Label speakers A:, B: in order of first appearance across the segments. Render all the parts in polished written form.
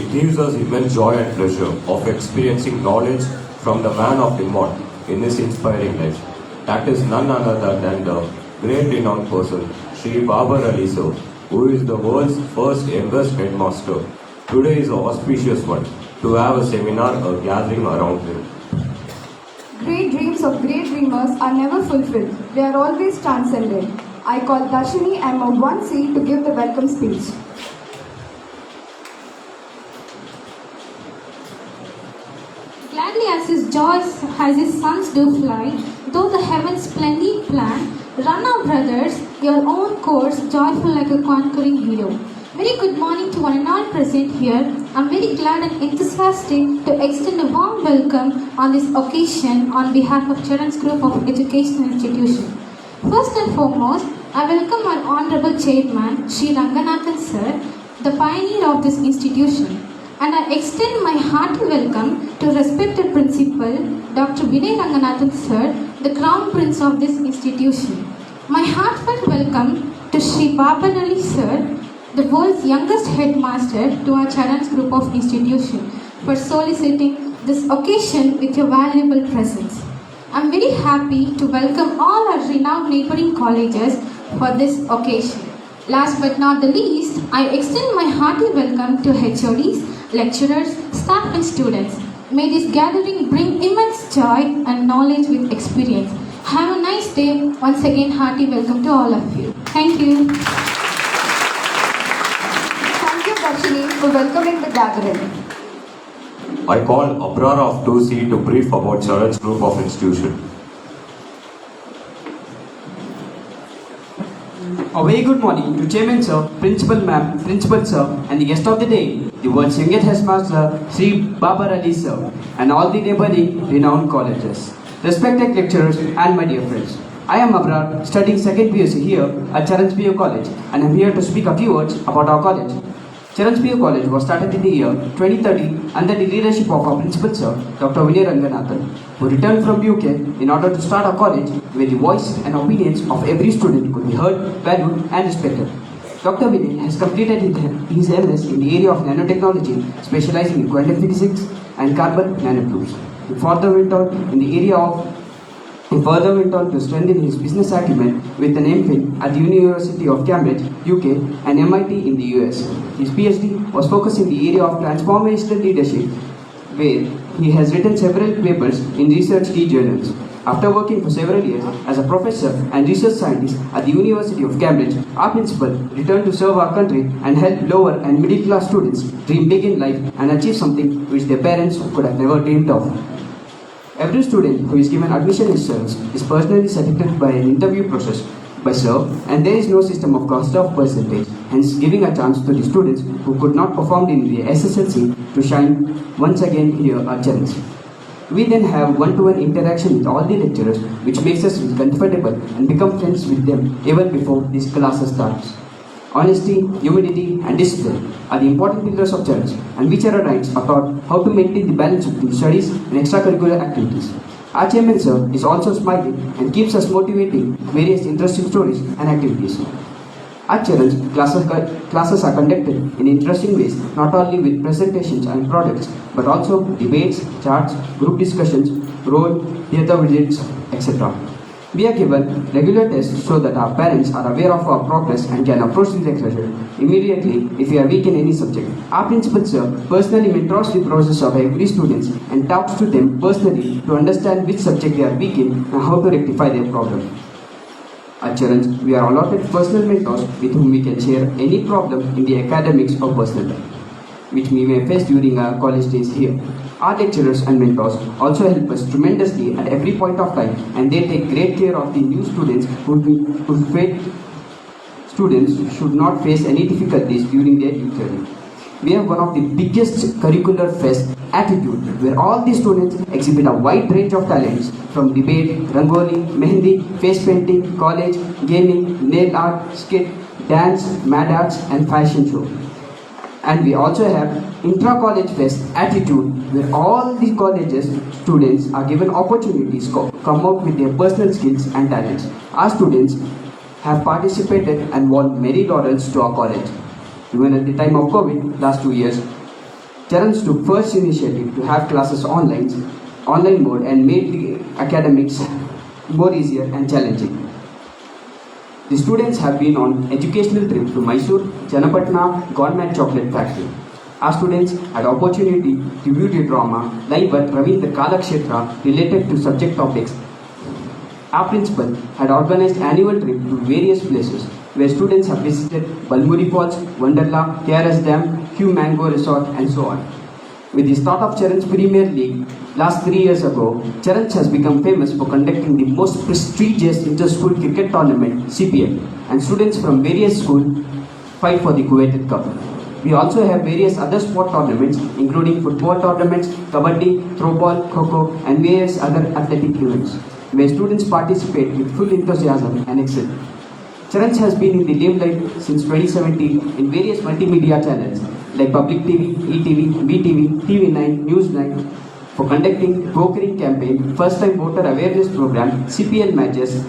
A: It gives us immense joy and pleasure of experiencing knowledge from the man of Limot in his inspiring life. That is none other than the great renowned person, Sri Babar Ali sir, who is the world's first youngest headmaster. Today is an auspicious one to have a seminar, a gathering around him.
B: Great dreams of great dreamers are never fulfilled. They are always transcended. I call Darshini M1C to give the welcome speech.
C: Gladly as his joys as his sons do fly, though the heavens splendid plan, run our brothers, your own course, joyful like a conquering hero. Very good morning to one and all present here. I'm very glad and enthusiastic to extend a warm welcome on this occasion on behalf of Children's Group of Educational Institution. First and foremost, I welcome our Honorable Chairman, Sri Ranganathan Sir, the pioneer of this institution. And I extend my hearty welcome to respected Principal, Dr. Vinay Ranganathan Sir, the Crown Prince of this institution. My heartfelt welcome to Sri Babar Ali Sir, the world's youngest headmaster, to our Children's Group of Institution, for soliciting this occasion with your valuable presence. I am very happy to welcome all our renowned neighboring colleges for this occasion. Last but not the least, I extend my hearty welcome to HODs, lecturers, staff and students. May this gathering bring immense joy and knowledge with experience. Have a nice day. Once again, hearty welcome to all of you. Thank you.
B: Thank you, Darshini, for welcoming the gathering.
A: I call Abrar of 2C to brief about Children's Group of Institution.
D: A very good morning to Chairman Sir, Principal Ma'am, Principal Sir, and the guest of the day, the world's youngest headmaster, Sri Babar Ali Sir, and all the neighboring renowned colleges. Respected lecturers and my dear friends, I am Abrar, studying 2nd PUC here at Children's PU College, and I am here to speak a few words about our college. Children's PU College was started in the year 2030 under the leadership of our Principal Sir, Dr. Vinay Ranganathan, who returned from UK in order to start a college where the voice and opinions of every student could be heard, valued and respected. Dr. Vinay has completed his MS in the area of nanotechnology, specializing in quantum physics and carbon nanotubes. He further went on to strengthen his business acumen with an MPhil at the University of Cambridge, UK and MIT in the US. His PhD was focused in the area of transformational leadership, where he has written several papers in research key journals. After working for several years as a professor and research scientist at the University of Cambridge, our principal returned to serve our country and help lower and middle class students dream big in life and achieve something which their parents could have never dreamed of. Every student who is given admission insurance is personally selected by an interview process by SIR, and there is no system of cut-off percentage, hence giving a chance to the students who could not perform in the SSLC to shine once again here at Challenge. We then have one-to-one interaction with all the lecturers, which makes us feel comfortable and become friends with them even before this class starts. Honesty, humility, and discipline are the important pillars of challenge, and which are rights about how to maintain the balance between studies and extracurricular activities. Our chairman sir is also smiling and keeps us motivating various interesting stories and activities. At challenge, classes are conducted in interesting ways, not only with presentations and products, but also debates, charts, group discussions, role, theatre visits, etc. We are given regular tests so that our parents are aware of our progress and can approach the lecturer immediately if we are weak in any subject. Our principal sir personally mentors the process of every student and talks to them personally to understand which subject they are weak in and how to rectify their problem. At challenge, we are allotted personal mentors with whom we can share any problem in the academics or personal life, which we may face during our college days here. Our lecturers and mentors also help us tremendously at every point of time, and they take great care of the new students students should not face any difficulties during their youth journey. We have one of the biggest curricular fest, Attitude, where all the students exhibit a wide range of talents from debate, rangoli, mehendi, face painting, college, gaming, nail art, skit, dance, mad arts and fashion show. And we also have intra-college fest Attitude, where all the colleges students are given opportunities to come out with their personal skills and talents. Our students have participated and won many laurels to our college. Even at the time of COVID, last 2 years, Charan took first initiative to have classes online mode and made the academics more easier and challenging. The students have been on educational trips to Mysore, Channapatna, Government Chocolate Factory. Our students had opportunity to view the drama live at Ravindra Kalakshetra related to subject topics. Our principal had organized annual trip to various places where students have visited Balmuri Falls, Wonderla, KRS Dam, Q Mango Resort and so on. With the start of Charan's Premier League last 3 years ago, Charan has become famous for conducting the most prestigious inter-school cricket tournament, CPL, and students from various schools fight for the coveted cup. We also have various other sport tournaments, including football tournaments, kabaddi, throwball, kho-kho, and various other athletic events, where students participate with full enthusiasm and excel. Charan has been in the limelight since 2017 in various multimedia channels like Public TV, ETV, BTV, TV9, News9 for conducting brokering campaign, first time voter awareness program, CPL matches.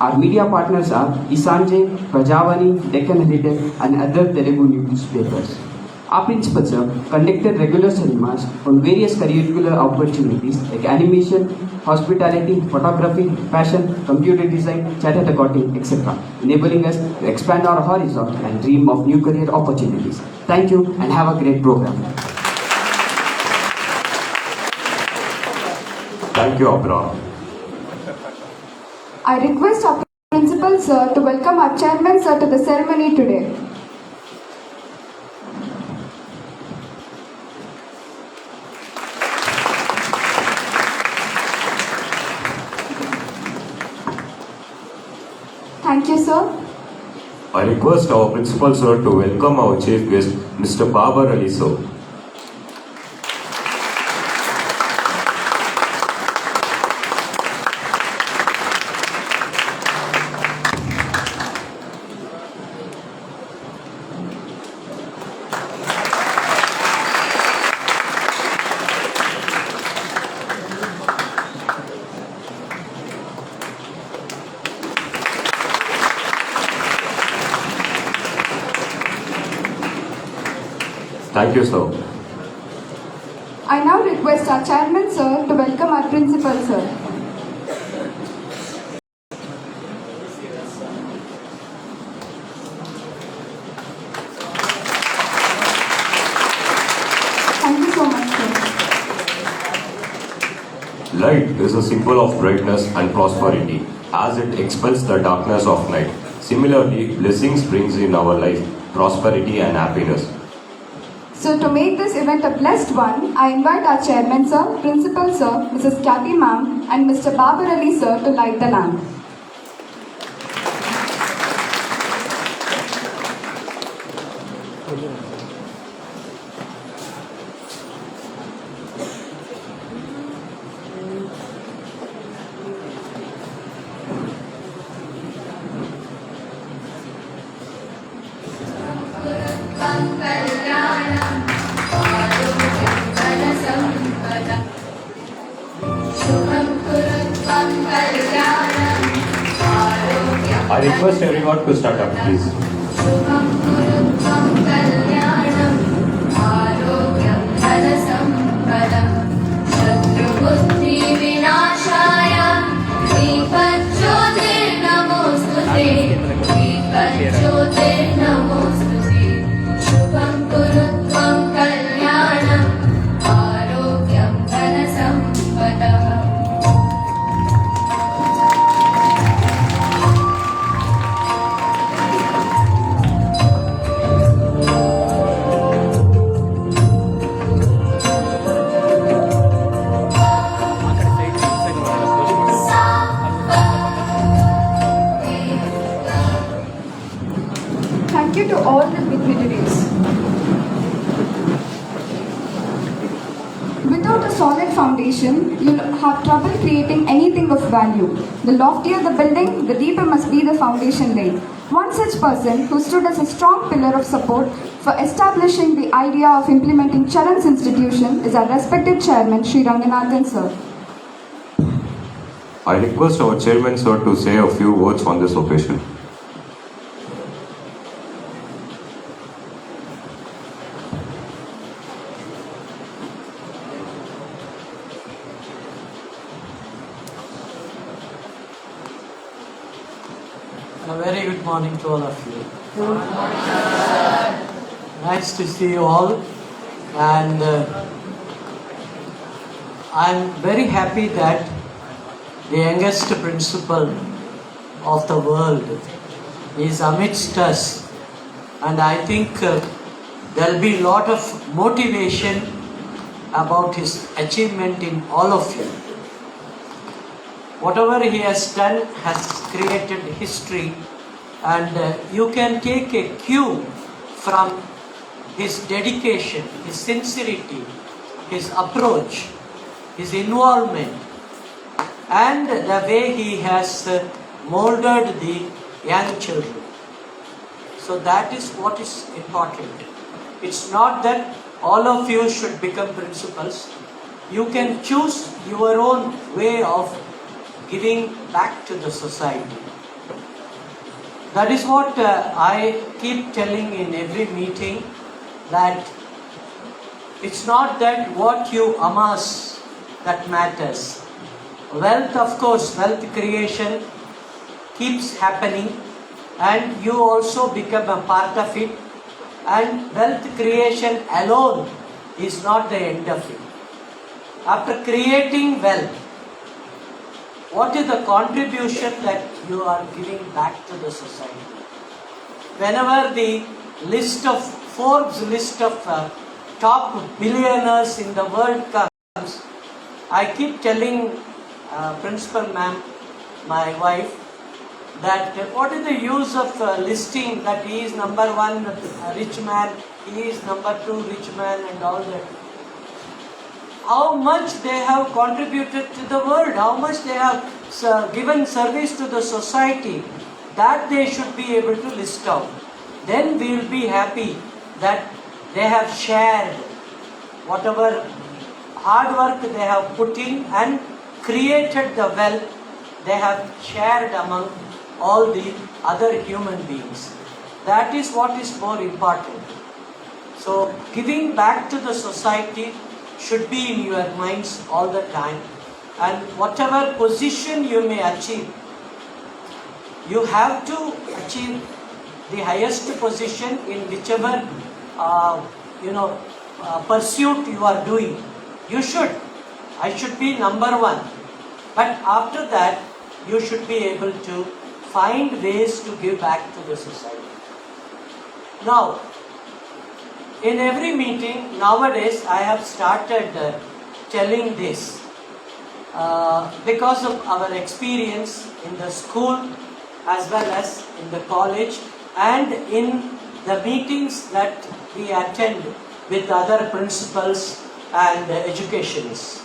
D: Our media partners are Isanje, Prajavani, Deccan Heritage and other Telugu newspapers. Our principal sir conducted regular seminars on various curricular opportunities like animation, hospitality, photography, fashion, computer design, chartered accounting, etc., enabling us to expand our horizon and dream of new career opportunities. Thank you and have a great program.
A: Thank you, Abraham.
B: I request our principal sir to welcome our chairman sir to the ceremony today. Thank you, sir.
A: I request our principal sir to welcome our chief guest, Mr. Babar Ali sir. Thank you, sir.
B: I now request our chairman sir to welcome our principal sir. Thank you so much, sir.
A: Light is a symbol of brightness and prosperity as it expels the darkness of night. Similarly, blessings brings in our life prosperity and happiness.
B: So to make this event a blessed one, I invite our chairman sir, principal sir, Mrs. Kathy ma'am and Mr. Babar Ali sir to light the lamp.
A: I request everyone to stand up, please.
B: Thank you to all the dignitaries. Without a solid foundation, you'll have trouble creating anything of value. The loftier the building, the deeper must be the foundation laid. One such person who stood as a strong pillar of support for establishing the idea of implementing Charan's institution is our respected chairman, Sri Ranganathan sir.
A: I request our chairman sir to say a few words on this occasion.
E: A very good morning to all of you. Nice to see you all, and I'm very happy that the youngest principal of the world is amidst us, and I think there'll be a lot of motivation about his achievement in all of you. Whatever he has done has created history, and you can take a cue from his dedication, his sincerity, his approach, his involvement, and the way he has molded the young children. So that is what is important. It's not that all of you should become principals. You can choose your own way of giving back to the society. That is what I keep telling in every meeting, that it's not that what you amass that matters. Wealth, of course, wealth creation keeps happening, and you also become a part of it, and wealth creation alone is not the end of it. After creating wealth, what is the contribution that you are giving back to the society? Whenever the Forbes list of top billionaires in the world comes, I keep telling Principal Ma'am, my wife, that what is the use of listing that he is number one rich man, he is number two rich man and all that. How much they have contributed to the world, how much they have given service to the society, that they should be able to list out. Then we will be happy that they have shared whatever hard work they have put in and created the wealth they have shared among all the other human beings. That is what is more important. So giving back to the society should be in your minds all the time, and whatever position you may achieve, you have to achieve the highest position in whichever pursuit you are doing. You should. I should be number one. But after that, you should be able to find ways to give back to the society. Now, in every meeting nowadays, I have started telling this because of our experience in the school as well as in the college and in the meetings that we attend with other principals and educationists.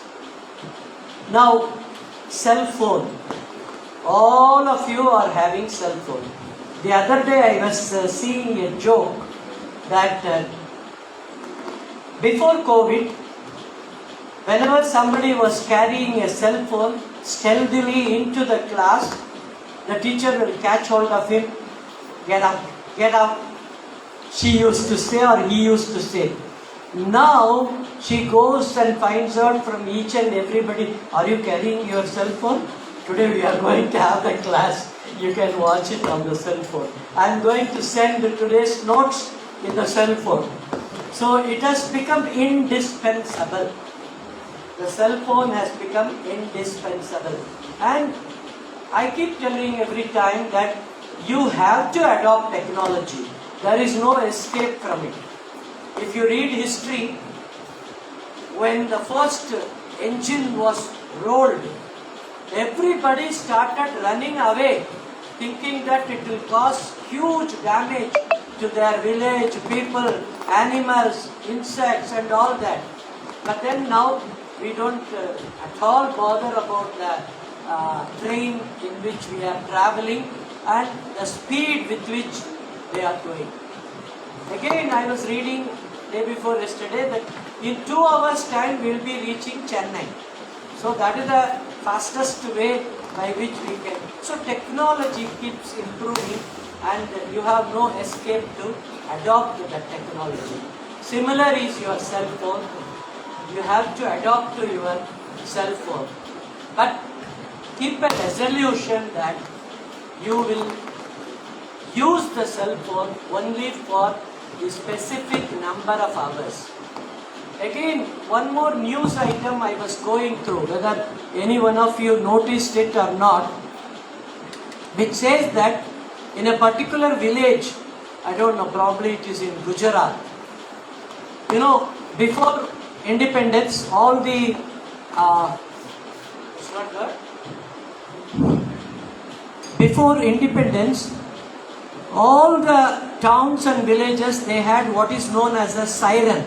E: Now, cell phone. All of you are having cell phone. The other day I was seeing a joke that before COVID, whenever somebody was carrying a cell phone stealthily into the class, the teacher will catch hold of him, get up, get up. She used to say, or he used to say. Now she goes and finds out from each and everybody, are you carrying your cell phone? Today we are going to have the class. You can watch it on the cell phone. I am going to send today's notes in the cell phone. So it has become indispensable. The cell phone has become indispensable. And I keep telling every time that you have to adopt technology. There is no escape from it. If you read history, when the first engine was rolled, everybody started running away, thinking that it will cause huge damage to their village, people, animals, insects and all that. But then now we don't at all bother about the train in which we are traveling and the speed with which they are going. Again, I was reading day before yesterday that in 2 hours time we will be reaching Chennai. So that is the fastest way by which we can. So technology keeps improving and you have no escape to adopt the technology. Similar is your cell phone. You have to adopt to your cell phone. But keep a resolution that you will use the cell phone only for a specific number of hours. Again, one more news item I was going through, whether any one of you noticed it or not, which says that in a particular village, I don't know, probably it is in Gujarat, you know, before independence, all the, it's not good. Before independence, all the towns and villages, they had what is known as a siren.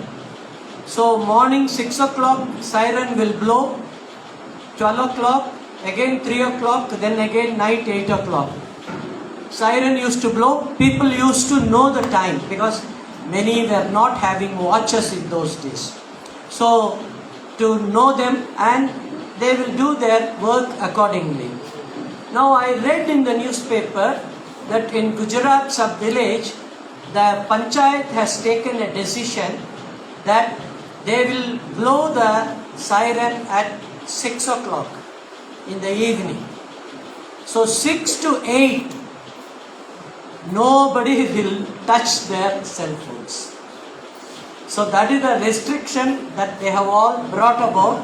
E: So morning 6 o'clock, siren will blow, 12 o'clock, again 3 o'clock, then again night 8 o'clock. Siren used to blow, people used to know the time because many were not having watches in those days. So to know them, and they will do their work accordingly. Now I read in the newspaper that in Gujarat sub-village, the panchayat has taken a decision that they will blow the siren at 6 o'clock in the evening. So 6 to 8, nobody will touch their cell phones. So that is the restriction that they have all brought about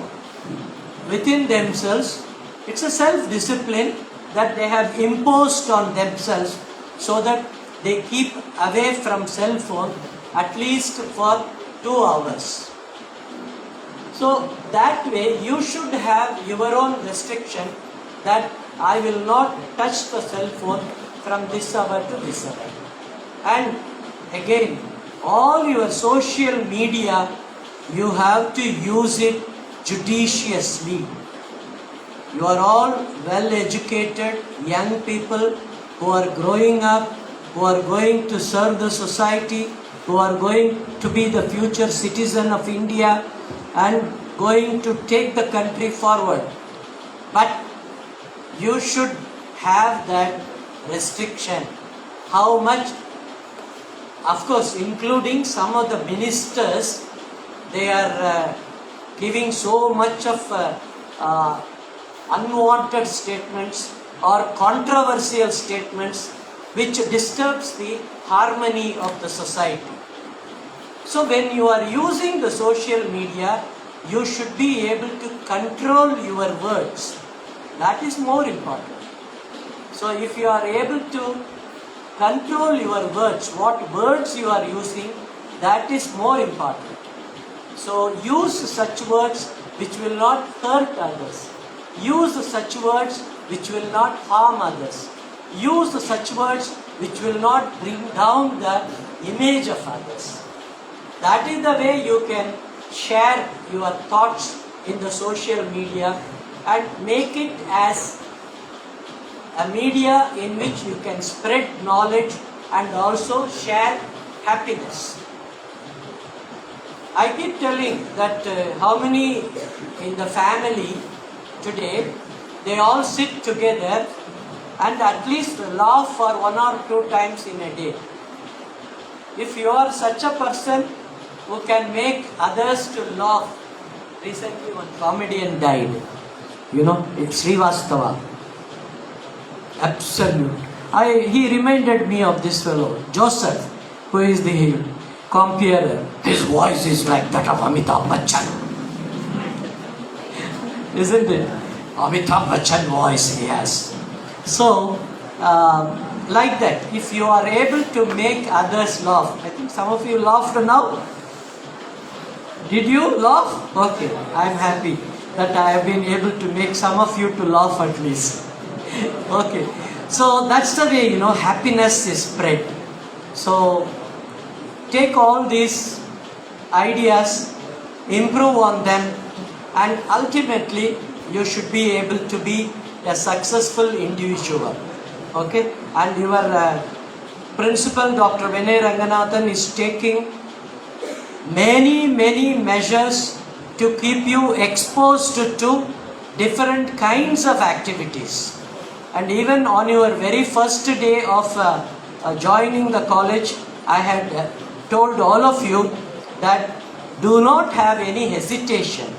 E: within themselves. It's a self-discipline that they have imposed on themselves so that they keep away from cell phone at least for 2 hours. So that way you should have your own restriction that I will not touch the cell phone from this hour to this hour. And again, all your social media, you have to use it judiciously. You are all well educated young people who are growing up, who are going to serve the society, who are going to be the future citizen of India and going to take the country forward. But you should have that restriction. How much? Of course, including some of the ministers, they are giving so much of unwanted statements or controversial statements which disturbs the harmony of the society. So when you are using the social media, you should be able to control your words. That is more important. So if you are able to control your words, what words you are using, that is more important. So use such words which will not hurt others. Use such words which will not harm others. Use such words which will not bring down the image of others. That is the way you can share your thoughts in the social media and make it as a media in which you can spread knowledge and also share happiness. I keep telling that how many in the family today, they all sit together and at least laugh for 1 or 2 times in a day. If you are such a person who can make others to laugh, recently one comedian died, you know, it's Srivastava. Absolute. He reminded me of this fellow, Joseph, who is the comparer. His voice is like that of Amitabh Bachchan. Isn't it? Amitabh Bachchan voice he has. So, like that, if you are able to make others laugh, I think some of you laughed now. Did you laugh? Okay, I am happy that I have been able to make some of you to laugh at least. Okay, so that's the way, you know, happiness is spread. So, take all these ideas, improve on them, and ultimately you should be able to be a successful individual. Okay, and your principal, Dr. Vinay Ranganathan, is taking many measures to keep you exposed to different kinds of activities. And even on your very first day of joining the college, I had told all of you that do not have any hesitation.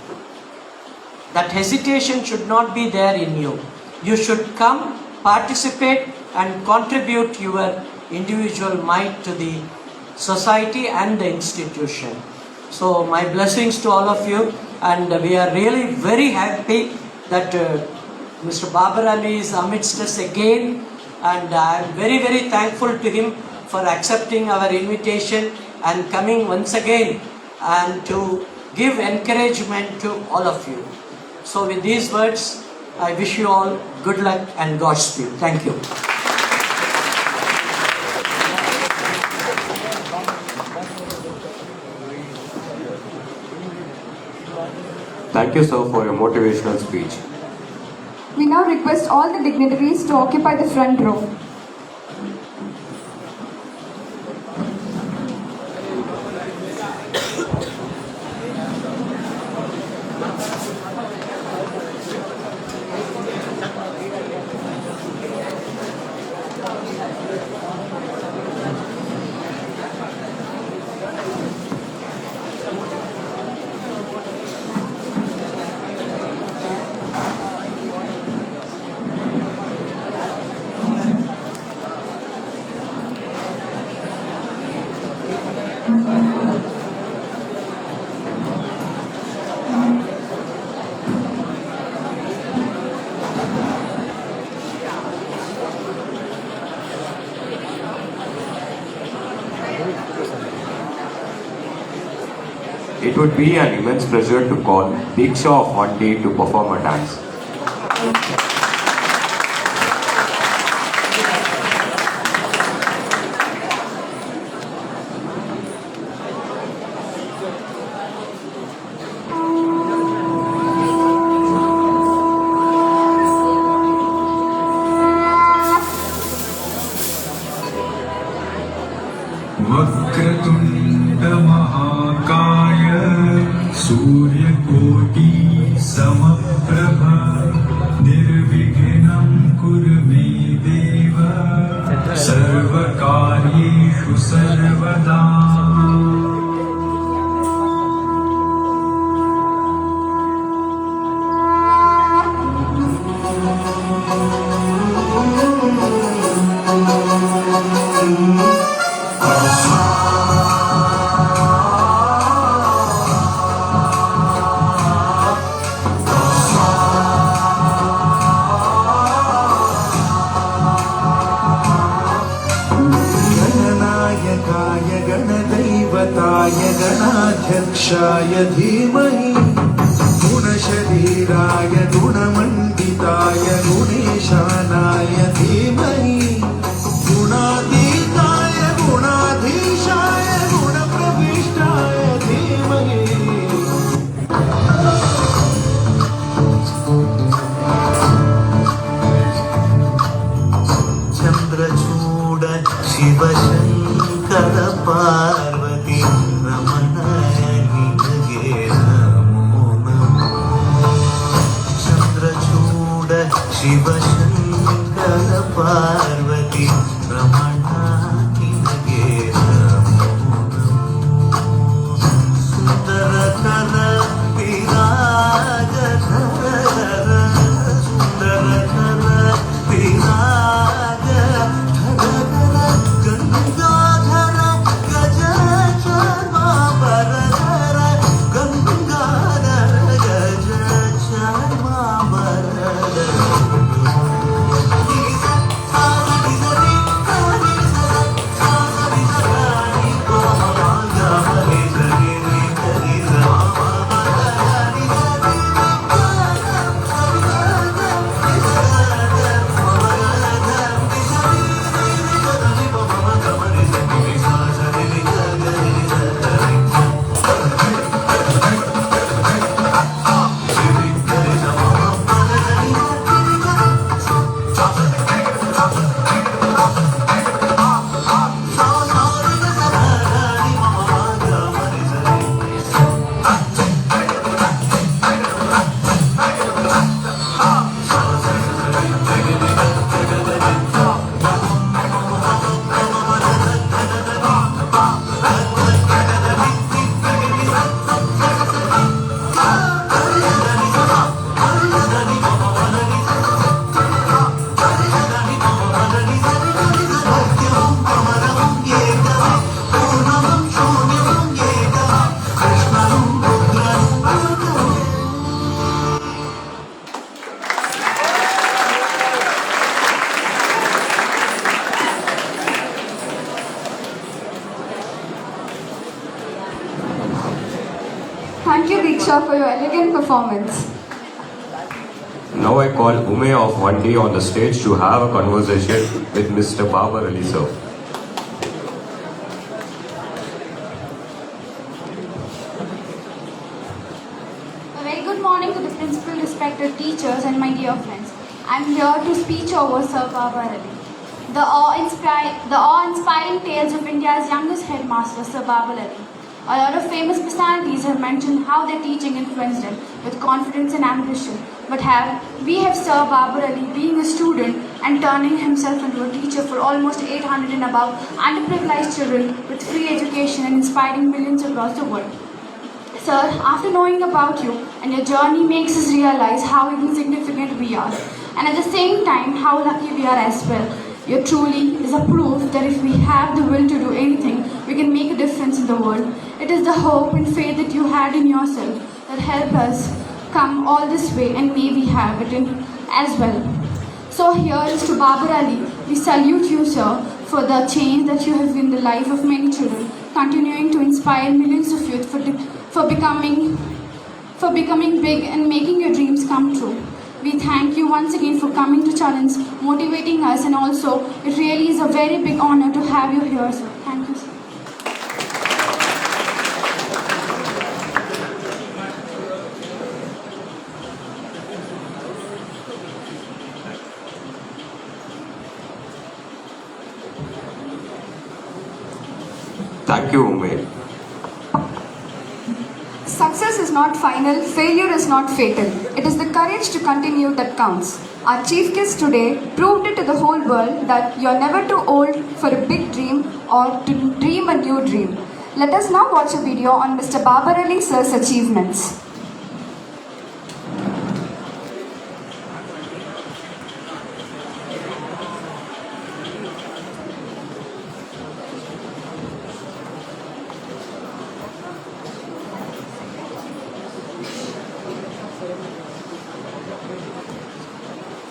E: That hesitation should not be there in you. You should come, participate and contribute your individual might to the society and the institution. So my blessings to all of you, and we are really very happy that Mr. Babar Ali is amidst us again, and I am very, very thankful to him for accepting our invitation and coming once again and to give encouragement to all of you. So with these words, I wish you all good luck and Godspeed. Thank you.
A: Thank you, sir, for your motivational speech.
B: We now request all the dignitaries to occupy the front row.
A: It would be an immense pleasure to call Diksha of Mandi to perform a dance.
F: वक्रतुण्ड महाकाय सूर्यकोटि समप्रभ निर्विघ्नं कुरु मे देव सर्वकार्येषु सर्वदा।
G: गणाध्यक्षाय धीमहि गुणशरीराय गुणमण्डिताय गुणेशानाय धीमहि गुणातीताय गुणाधीशाय गुणप्रविष्टाय धीमहि। चन्द्रचूड शिवशङ्कर पार्वती रमण निनगे नमो नमो। चन्द्रचूड शिवशङ्कर पार्वती रमण निनगे नमो नमो। सुन्दरकर विराज धर सुन्दरकर विराज धर गंगाधर गज
B: sir, for your elegant performance.
A: Now I call Ume of 1D on the stage to have a conversation with Mr. Babar Ali sir.
B: A very good morning to the principal, respected teachers, and my dear friends. I'm here to speech over Sir Babar Ali. The awe-inspiring tales of India's youngest headmaster, Sir Babar Ali. A lot of famous personalities have mentioned how their teaching influenced them with confidence and ambition. But we have Sir Babar Ali being a student and turning himself into a teacher for almost 800 and above underprivileged children with free education and inspiring millions across the world. Sir, after knowing about you and your journey makes us realize how insignificant we are, and at the same time how lucky we are as well. Your truly is a proof that if we have the will to do anything, we can make a difference in the world. It is the hope and faith that you had in yourself that helped us come all this way, and may we have it in as well. So here is to Babar Ali. We salute you, sir, for the change that you have in the life of many children, continuing to inspire millions of youth for becoming big and making your dreams come true. We thank you once again for coming to challenge, motivating us, and also it really is a very big honor to have you here, sir. Thank you, sir.
A: Thank you, Ume.
B: Success is not final, failure is not fatal. It is the courage to continue that counts. Our chief guest today proved it to the whole world that you're never too old for a big dream or to dream a new dream. Let us now watch a video on Mr. Babar Ali sir's achievements.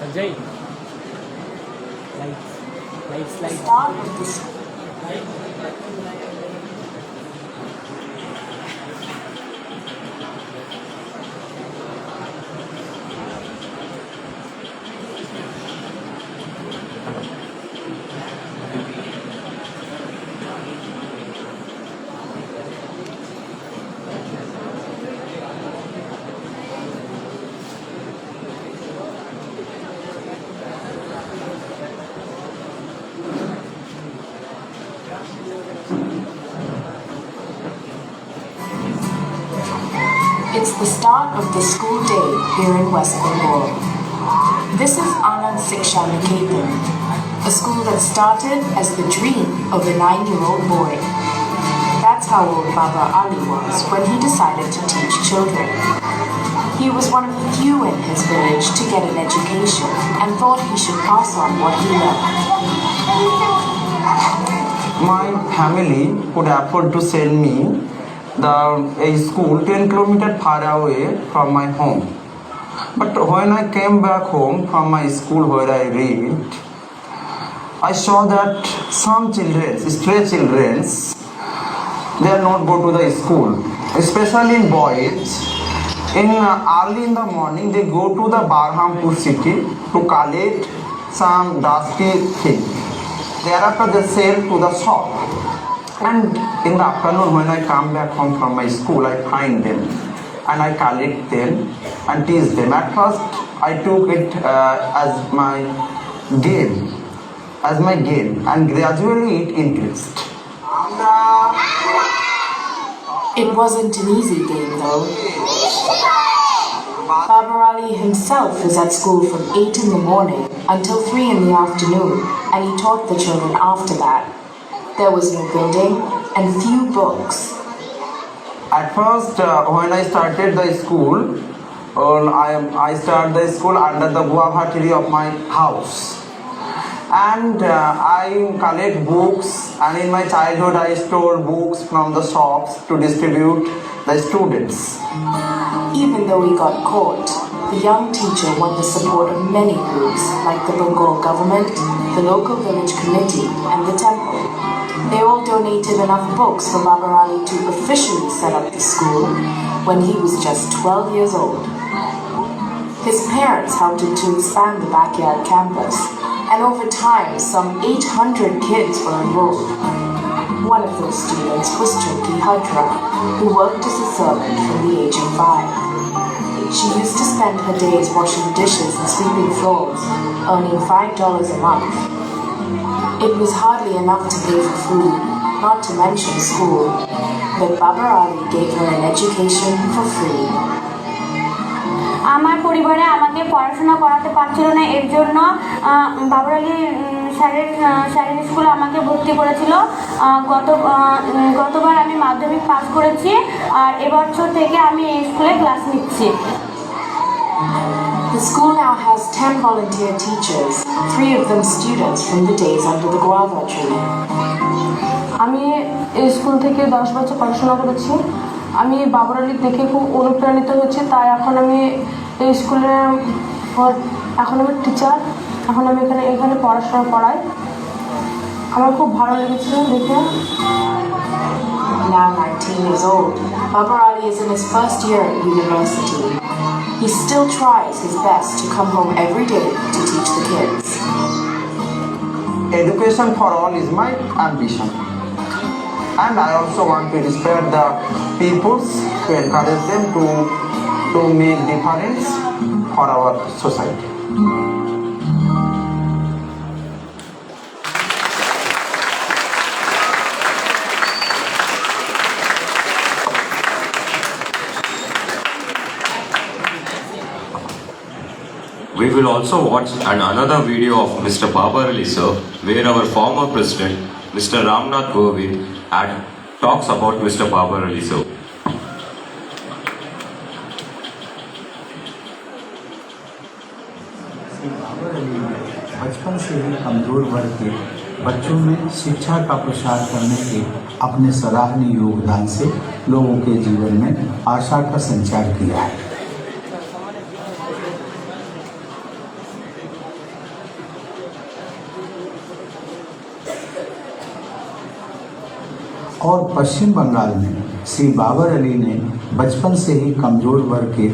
H: Sanjay, lights.
I: Start with this. It's the start of the school day here in West Bengal. This is Anand Siksha Niketan, a school that started as the dream of a 9-year-old boy. That's how old Babar Ali was when he decided to teach children. He was one of the few in his village to get an education and thought he should pass on what he learned.
J: My family could afford to send me a school 10 kilometers far away from my home. But when I came back home from my school where I read, I saw that some children, stray children, they are not go to the school, especially boys. Early in the morning, they go to the Barhampur city to collect some dusty thing. Thereafter, they sell to the shop. And in the afternoon, when I come back home from my school, I find them and I collect them and teach them. At first, I took it as my game, and gradually it increased.
I: It wasn't an easy game though. Babar Ali himself was at school from 8 in the morning until 3 in the afternoon, and he taught the children after that. There was no building and few books.
J: At first, when I started the school, I started the school under the guava tree of my house. And I collect books, and in my childhood I stole books from the shops to distribute the students.
I: Even though he got caught, the young teacher won the support of many groups like the Bengal government, the local village committee, and the temple. They all donated enough books for Babar Ali to officially set up the school when he was just 12 years old. His parents helped him to expand the backyard campus, and over time, some 800 kids were enrolled. One of those students was Turki Hajra, who worked as a servant from the age of 5. She used to spend her days washing dishes and sweeping floors, earning $5 a month. It was hardly enough to pay for food, not to mention school, but Babar Ali gave her an education for free.
K: আমার পরিবারে আমাকে পড়াশোনা করাতে পারছিল না, এর জন্য বাবার আলী স্যারের স্কুলে আমাকে ভর্তি করেছিল। গতবার আমি মাধ্যমিক পাস করেছি, আর এবছর থেকে আমি এই স্কুলে ক্লাস নিচ্ছি।
I: The school now has 10 volunteer teachers, 3 of them students from the days under the guava tree.
K: আমি এই স্কুল থেকে 10 বছর পড়াশোনা করেছি। আমি বাবার আলী দেখে খুব অনুপ্রাণিত হয়েছি, তাই এখন আমি এই স্কুলে এখন আমি টিচার, এখন আমি এখানে পড়াশোনা করাই। আমার খুব ভালো লেগেছে দেখে।
I: Now 19 years old, Babar Ali is in his first year at university. He still tries his best to come home every day to teach the kids.
J: Education for all is my ambition. And I also want to inspire the peoples to encourage them to make difference for our society.
A: We will also watch another video of Mr. Babar Ali sir, where our former president, Mr. Ramnath Kovind, talks about Mr. Babar Ali sir.
L: Babar Ali ने बचपन से ही कमजोर वर्ग के बच्चों में शिक्षा का प्रसार करने के अपने सराहनीय योगदान से लोगों के जीवन में आशा का संचार किया है। और पश्चिम बंगाल में श्री बाबर अली ने बचपन से ही कमजोर वर्ग के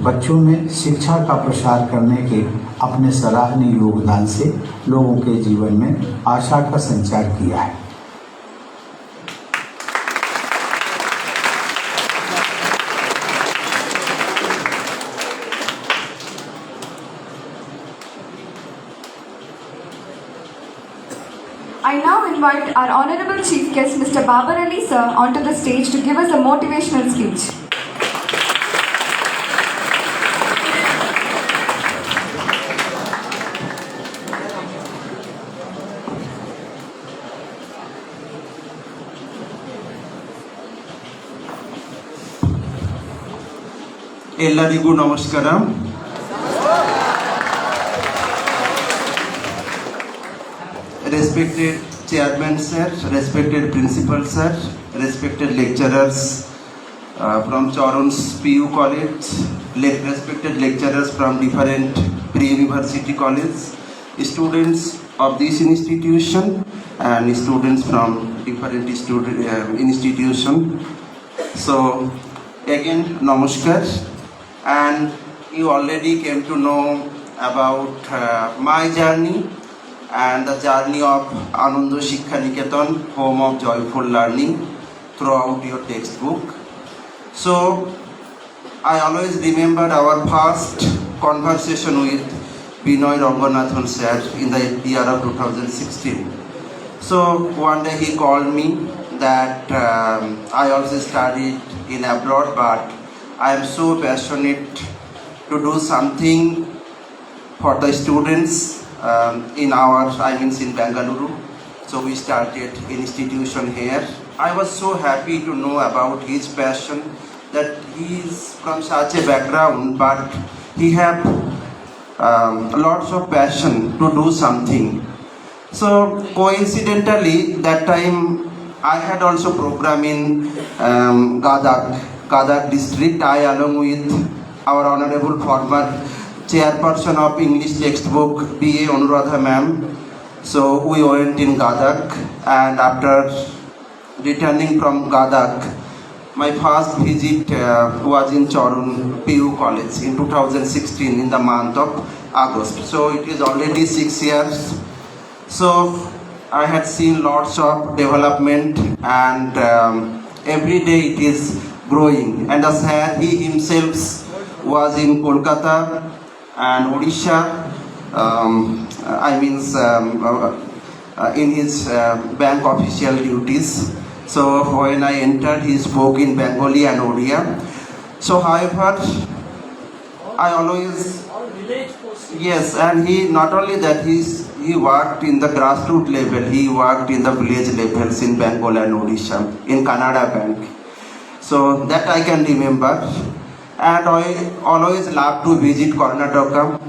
L: बच्चों में शिक्षा का प्रसार करने के अपने सराहनीय योगदान से लोगों के जीवन में आशा का संचार किया है।
B: I now invite our Honorable Chief Guest, Mr. Babar Ali sir, onto the stage to give us a motivational speech.
M: ಎಲ್ಲರಿಗೂ ನಮಸ್ಕಾರ. Respected Chairman sir, respected Principal sir, respected lecturers from Charon's PU College, respected lecturers from different pre-university colleges, students of this institution and students from different institution. So again, namaskar. And you already came to know about my journey and the journey of Ananda Shiksha Niketan, home of joyful learning, throughout your textbook. So I always remember our first conversation with Binoy Ranganathan sir in the year of 2016. So one day he called me that I also studied in abroad, but I am so passionate to do something for the students in Bengaluru. So we started institution here. I was so happy to know about his passion, that he is from such a background, but he have lots of passion to do something. So coincidentally, that time I had also program in Gadag district. I, along with our honorable former chairperson of English textbook, B.A. Anuradha ma'am, So we went in Gadak, and after returning from Gadak, my first visit was in Chorun PU College in 2016 in the month of August. So it is already 6 years. So I had seen lots of development, and every day it is growing. And as he himself was in Kolkata and Odisha, in his bank official duties. So when I entered, he spoke in Bengali and Odia. So however, I always, yes, and he not only that, he worked in the grassroots level, he worked in the village levels in Bengal and Odisha, in Canada Bank. So that I can remember. And I always love to visit Karnataka,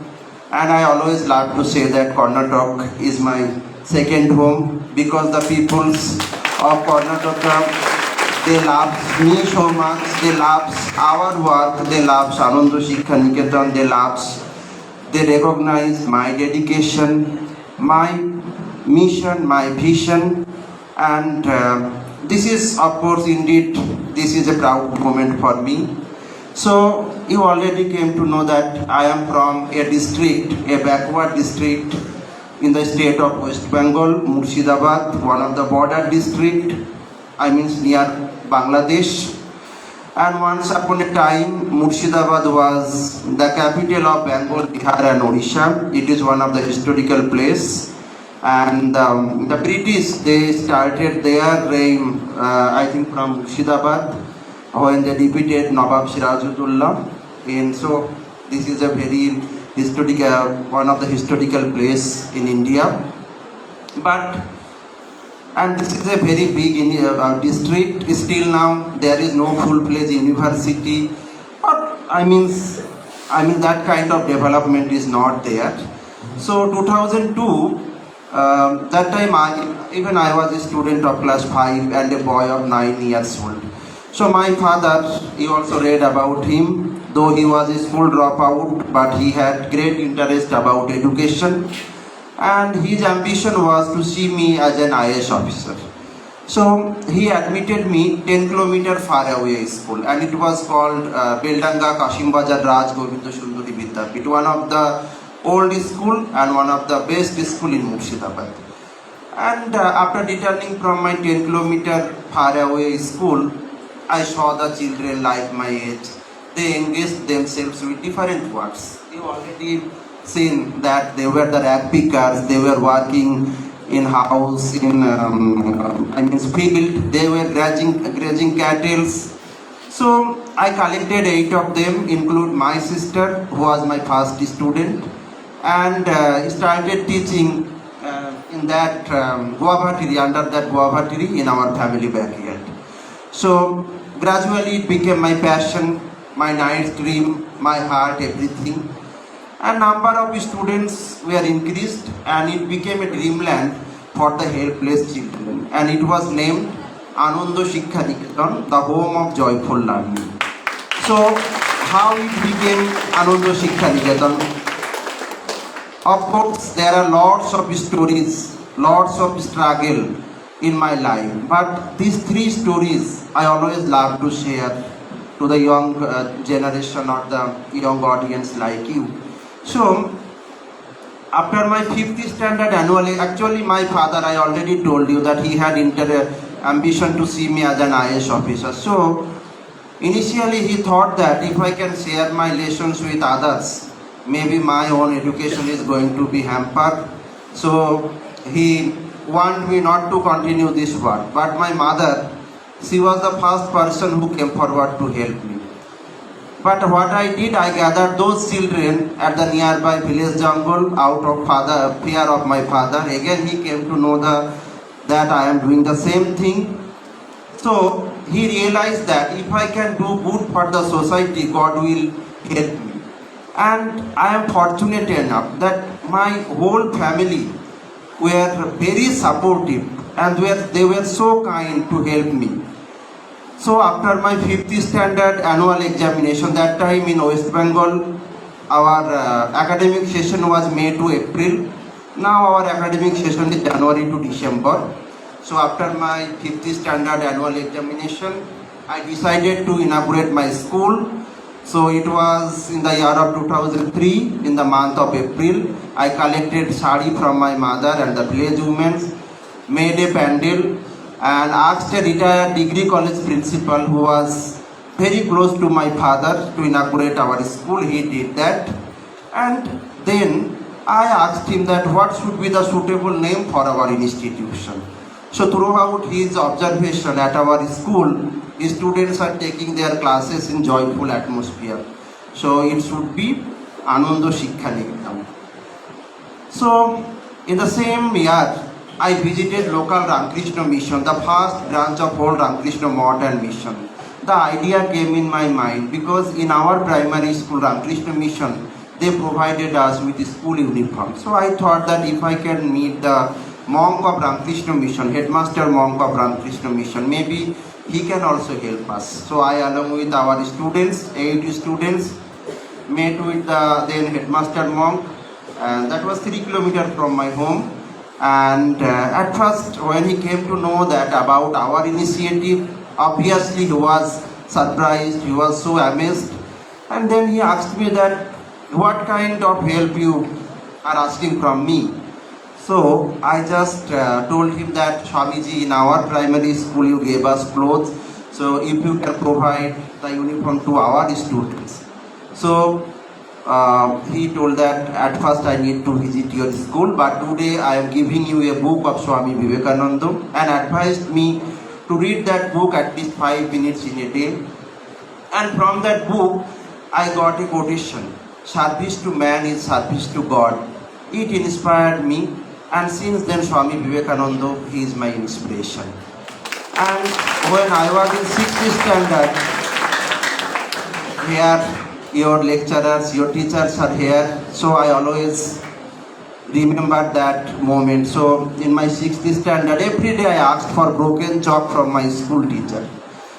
M: and I always love to say that Karnataka is my second home, because the peoples of Karnataka, they love me so much, they love our work, they love Sananda Shiksha Niketan, they recognize my dedication, my mission, my vision, and this is, of course, indeed, this is a proud moment for me. So you already came to know that I am from a district, a backward district in the state of West Bengal, Murshidabad, one of the border district, near Bangladesh. And once upon a time, Murshidabad was the capital of Bengal, Bihar and Odisha. It is one of the historical place. And the British, they started their reign, from Murshidabad, when they defeated Nawab Sirajudullah. And so this is a very historical, one of the historical place in India. And this is a very big district. Still now there is no full-fledged university. But that kind of development is not there. So 2002, that time I was a student of class 5 and a boy of 9 years old. So my father, he also read about him, though he was a school dropout, but he had great interest about education, and his ambition was to see me as an IAS officer. So he admitted me 10 kilometers far away school, and it was called Beldanga Kashim Bazar Raj Govinda Sundari Vidyapith, one of the old school and one of the best school in Murshidabad. And after returning from my 10 kilometer far away school, I saw the children like my age. They engaged themselves with different works. You already seen that they were the rag pickers, they were working in house, in field, they were grazing cattle. So I collected 8 of them, include my sister, who was my first student, and started teaching in that Guavahatiri, under that Guavahatiri in our family backyard. So gradually it became my passion, my night's dream, my heart, everything. And number of students were increased, and it became a dreamland for the helpless children. And it was named Ananda Shiksha Niketan, the home of joyful learning. So how it became Ananda Shiksha Niketan? Of course, there are lots of stories, lots of struggle in my life, but these 3 stories I always love to share to the young generation or the young audience like you. So after my 5th standard annually, actually my father, I already told you that he had ambition to see me as an IAS officer. So initially he thought that if I can share my lessons with others, maybe my own education is going to be hampered. So he wanted me not to continue this work. But my mother, she was the first person who came forward to help me. But what I did, I gathered those children at the nearby village jungle out of fear of my father. Again, he came to know that I am doing the same thing. So he realized that if I can do good for the society, God will help me. And I am fortunate enough that my whole family were very supportive, and they were so kind to help me. So after my 5th standard annual examination, that time in West Bengal, our academic session was May to April. Now our academic session is January to December. So after my 5th standard annual examination, I decided to inaugurate my school. So it was in the year of 2003, in the month of April. I collected sari from my mother and the village women, made a pandal, and asked a retired degree college principal who was very close to my father to inaugurate our school. He did that. And then I asked him that what should be the suitable name for our institution. So throughout his observation at our school, students are taking their classes in joyful atmosphere. So it should be Ananda Shiksha Niketan. So in the same year, I visited local Ramakrishna mission, the first branch of old Ramakrishna modern mission. The idea came in my mind because in our primary school, Ramakrishna mission, they provided us with the school uniform. So I thought that if I can meet the monk of Ramakrishna mission, headmaster monk of Ramakrishna mission, maybe he can also help us. So I, along with our students, 8 students, met with the then headmaster monk, and that was 3 kilometers from my home. And at first, when he came to know that about our initiative, obviously he was surprised, he was so amazed. And then he asked me that, what kind of help you are asking from me? So I just told him that, Swamiji, in our primary school you gave us clothes, so if you can provide the uniform to our students. So he told that at first I need to visit your school, but today I am giving you a book of Swami Vivekananda, and advised me to read that book at least 5 minutes in a day. And from that book I got a quotation, service to man is service to God. It inspired me, and since then Swami Vivekananda, he is my inspiration. And when I was in 6th standard, here your lecturers, your teachers are here, so I always remember that moment. So in my 6th standard, every day I asked for broken chalk from my school teacher.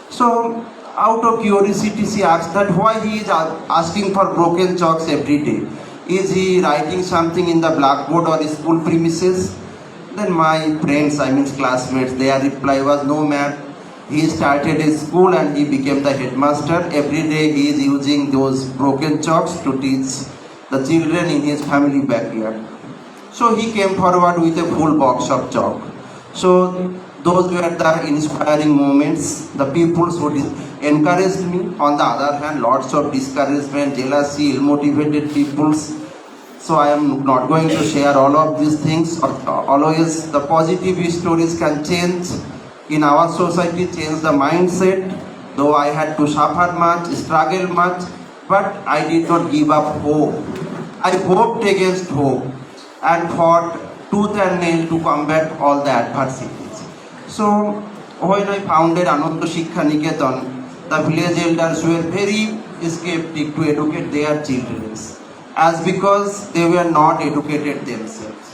M: So out of curiosity, she asked that why he is asking for broken chalks every day. Is he writing something in the blackboard or school premises? Then my friends, I mean classmates, their reply was, no ma'am. He started his school and he became the headmaster. Every day he is using those broken chalks to teach the children in his family backyard. So he came forward with a full box of chalk. So those were the inspiring moments. The people who encouraged me. On the other hand, lots of discouragement, jealousy, ill-motivated peoples. So I am not going to share all of these things. Always the positive stories can change in our society, change the mindset. Though I had to suffer much, struggle much, but I did not give up hope. I hoped against hope and fought tooth and nail to combat all the adversities. So when I founded Ananda Shiksha Niketan, the village elders were very skeptic to educate their children, as because they were not educated themselves.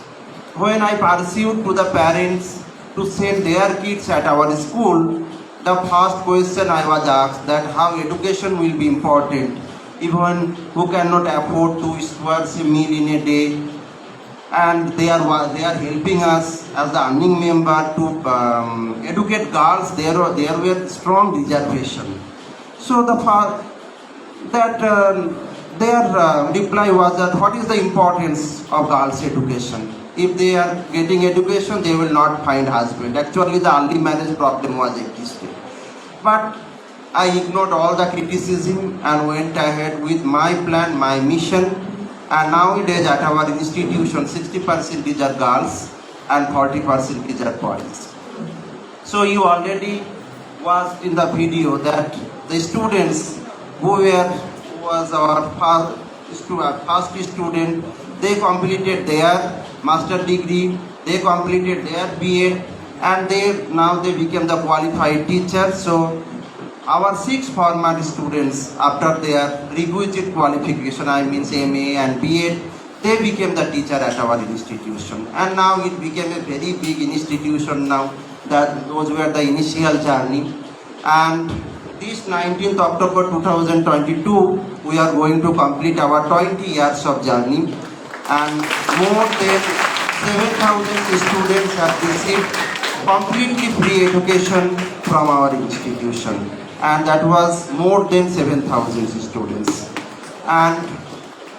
M: When I pursued to the parents to send their kids at our school, the first question I was asked that how education will be important, even who cannot afford 2 squares a meal in a day, and they are helping us as the earning member to educate girls. There were strong reservation. So their reply was that what is the importance of girls' education? If they are getting education, they will not find husband. Actually, the early marriage problem was existing. But I ignored all the criticism and went ahead with my plan, my mission. And nowadays at our institution, 60% are girls and 40% are boys. So you already watched in the video that the students who was our first student, they completed their master degree, they completed their BA, and now they became the qualified teachers. So our 6 former students, after their requisite qualification, I mean MA and BA, they became the teacher at our institution. And now it became a very big institution now. Those were the initial journey. And this 19th October 2022, we are going to complete our 20 years of journey. And more than 7,000 students have received completely free education from our institution, and that was more than 7,000 students. And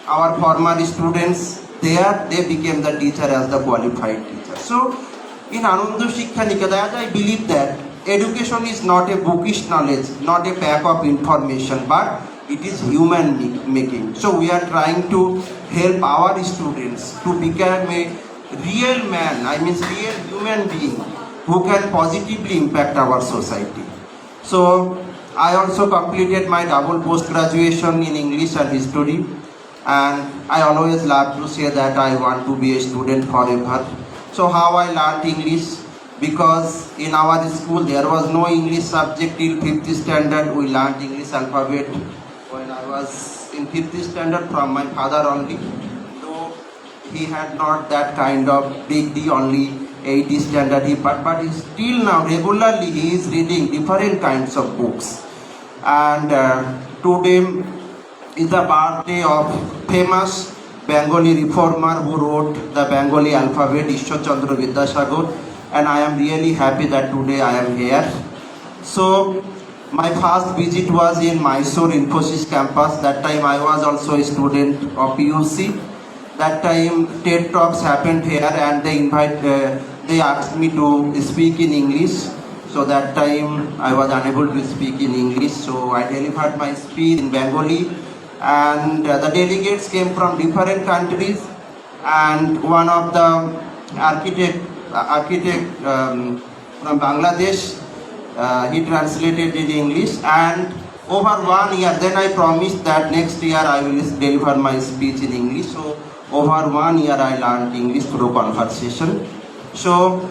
M: our former students there, they became the teacher as the qualified teacher. So in Ananda Shiksha Niketan, I believe that education is not a bookish knowledge, not a pack of information, but it is human making. So we are trying to help our students to become a real man, real human being who can positively impact our society. So I also completed my double post-graduation in English and history, and I always love to say that I want to be a student forever. So how I learned English? Because in our school there was no English subject till 5th standard. We learned English alphabet when I was in 5th standard from my father only. Though he had not that kind of degree, only 8th standard, but he still now regularly he is reading different kinds of books. And today is the birthday of famous Bengali reformer who wrote the Bengali alphabet, Ishwar Chandra Vidyasagar, and I am really happy that today I am here. So my first visit was in Mysore Infosys campus. That time I was also a student of PUC. That time TED Talks happened here, and they asked me to speak in English. So that time I was unable to speak in English, so I delivered my speech in Bengali, and the delegates came from different countries, and one of the architect from Bangladesh, he translated in English, and over 1 year, then I promised that next year I will deliver my speech in English. So over 1 year I learned English through conversation. So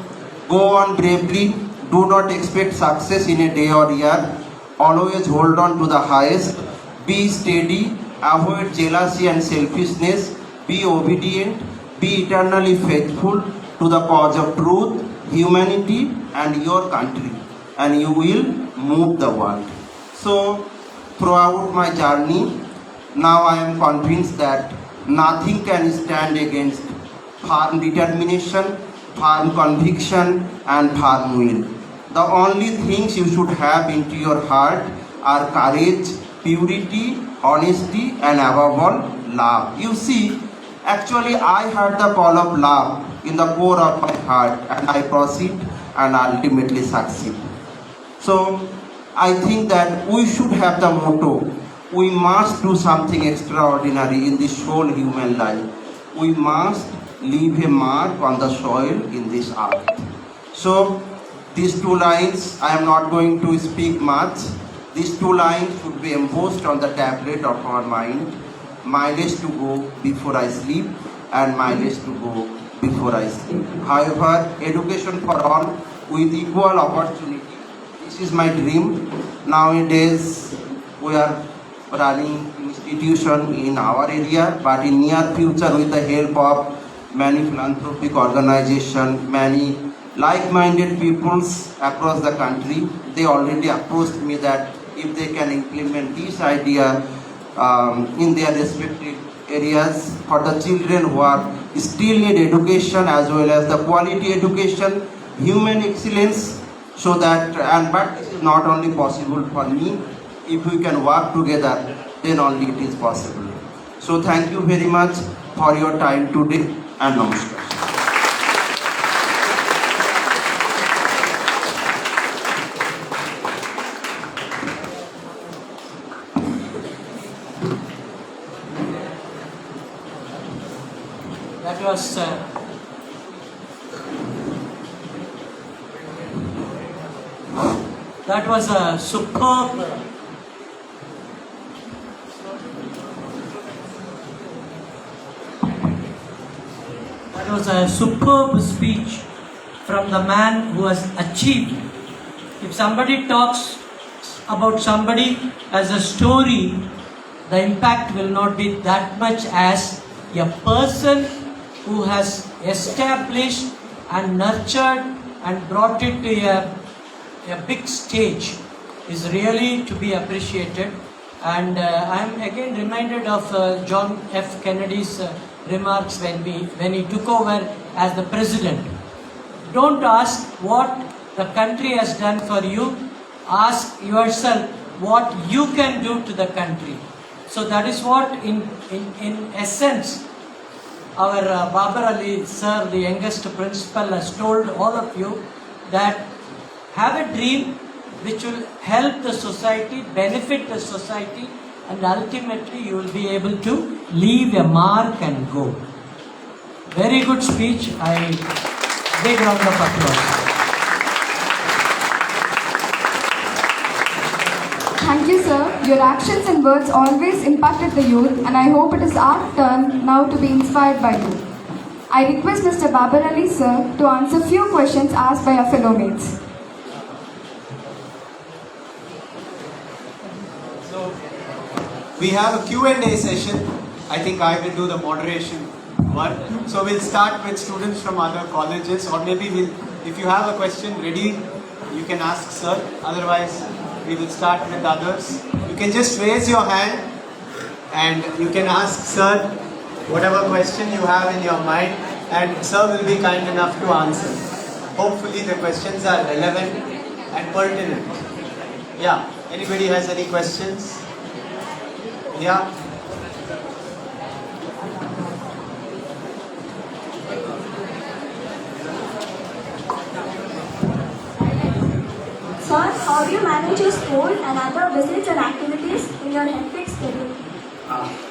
M: go on bravely. Do not expect success in a day or year. Always hold on to the highest. Be steady. Avoid jealousy and selfishness. Be obedient. Be eternally faithful to the cause of truth, humanity, and your country, and you will move the world. So throughout my journey, now I am convinced that nothing can stand against firm determination, firm conviction, and firm will. The only things you should have into your heart are courage, purity, honesty, and above all, love. You see, actually I heard the call of love in the core of my heart, and I proceed and ultimately succeed. So I think that we should have the motto, we must do something extraordinary in this whole human life. We must leave a mark on the soil in this earth. So these two lines, I am not going to speak much. These two lines should be embossed on the tablet of our mind. Mileage to go before I sleep, and mileage to go before I sleep. However, education for all with equal opportunity. This is my dream. Nowadays, we are running institution in our area, but in near future, with the help of many philanthropic organizations, many like-minded peoples across the country, they already approached me that if they can implement this idea in their respective areas for the children who are still need education as well as the quality education, human excellence, so that, but this is not only possible for me, if we can work together, then only it is possible. So thank you very much for your time today, and namaskar.
E: That was a superb speech from the man who has achieved. If somebody talks about somebody as a story, the impact will not be that much as a person who has established and nurtured and brought it to a big stage is really to be appreciated. And I am again reminded of John F. Kennedy's remarks when he took over as the president. Don't ask what the country has done for you. Ask yourself what you can do to the country. So that is what in essence our Babar Ali sir, the youngest principal, has told all of you, that have a dream which will help the society, benefit the society, and ultimately you will be able to leave a mark and go. Very good speech. Big round of applause.
B: Thank you, sir. Your actions and words always impacted the youth, and I hope it is our turn now to be inspired by you. I request Mr. Babar Ali, sir, to answer few questions asked by our fellow mates.
N: So, we have a Q&A session. I think I will do the moderation one. So, we'll start with students from other colleges, or maybe if you have a question ready, you can ask sir. Otherwise, we will start with others. You can just raise your hand and you can ask sir whatever question you have in your mind, and sir will be kind enough to answer. Hopefully the questions are relevant and pertinent. Yeah, anybody has any questions? Yeah.
O: Sir, how do you manage your school and other visits and activities in your hectic schedule?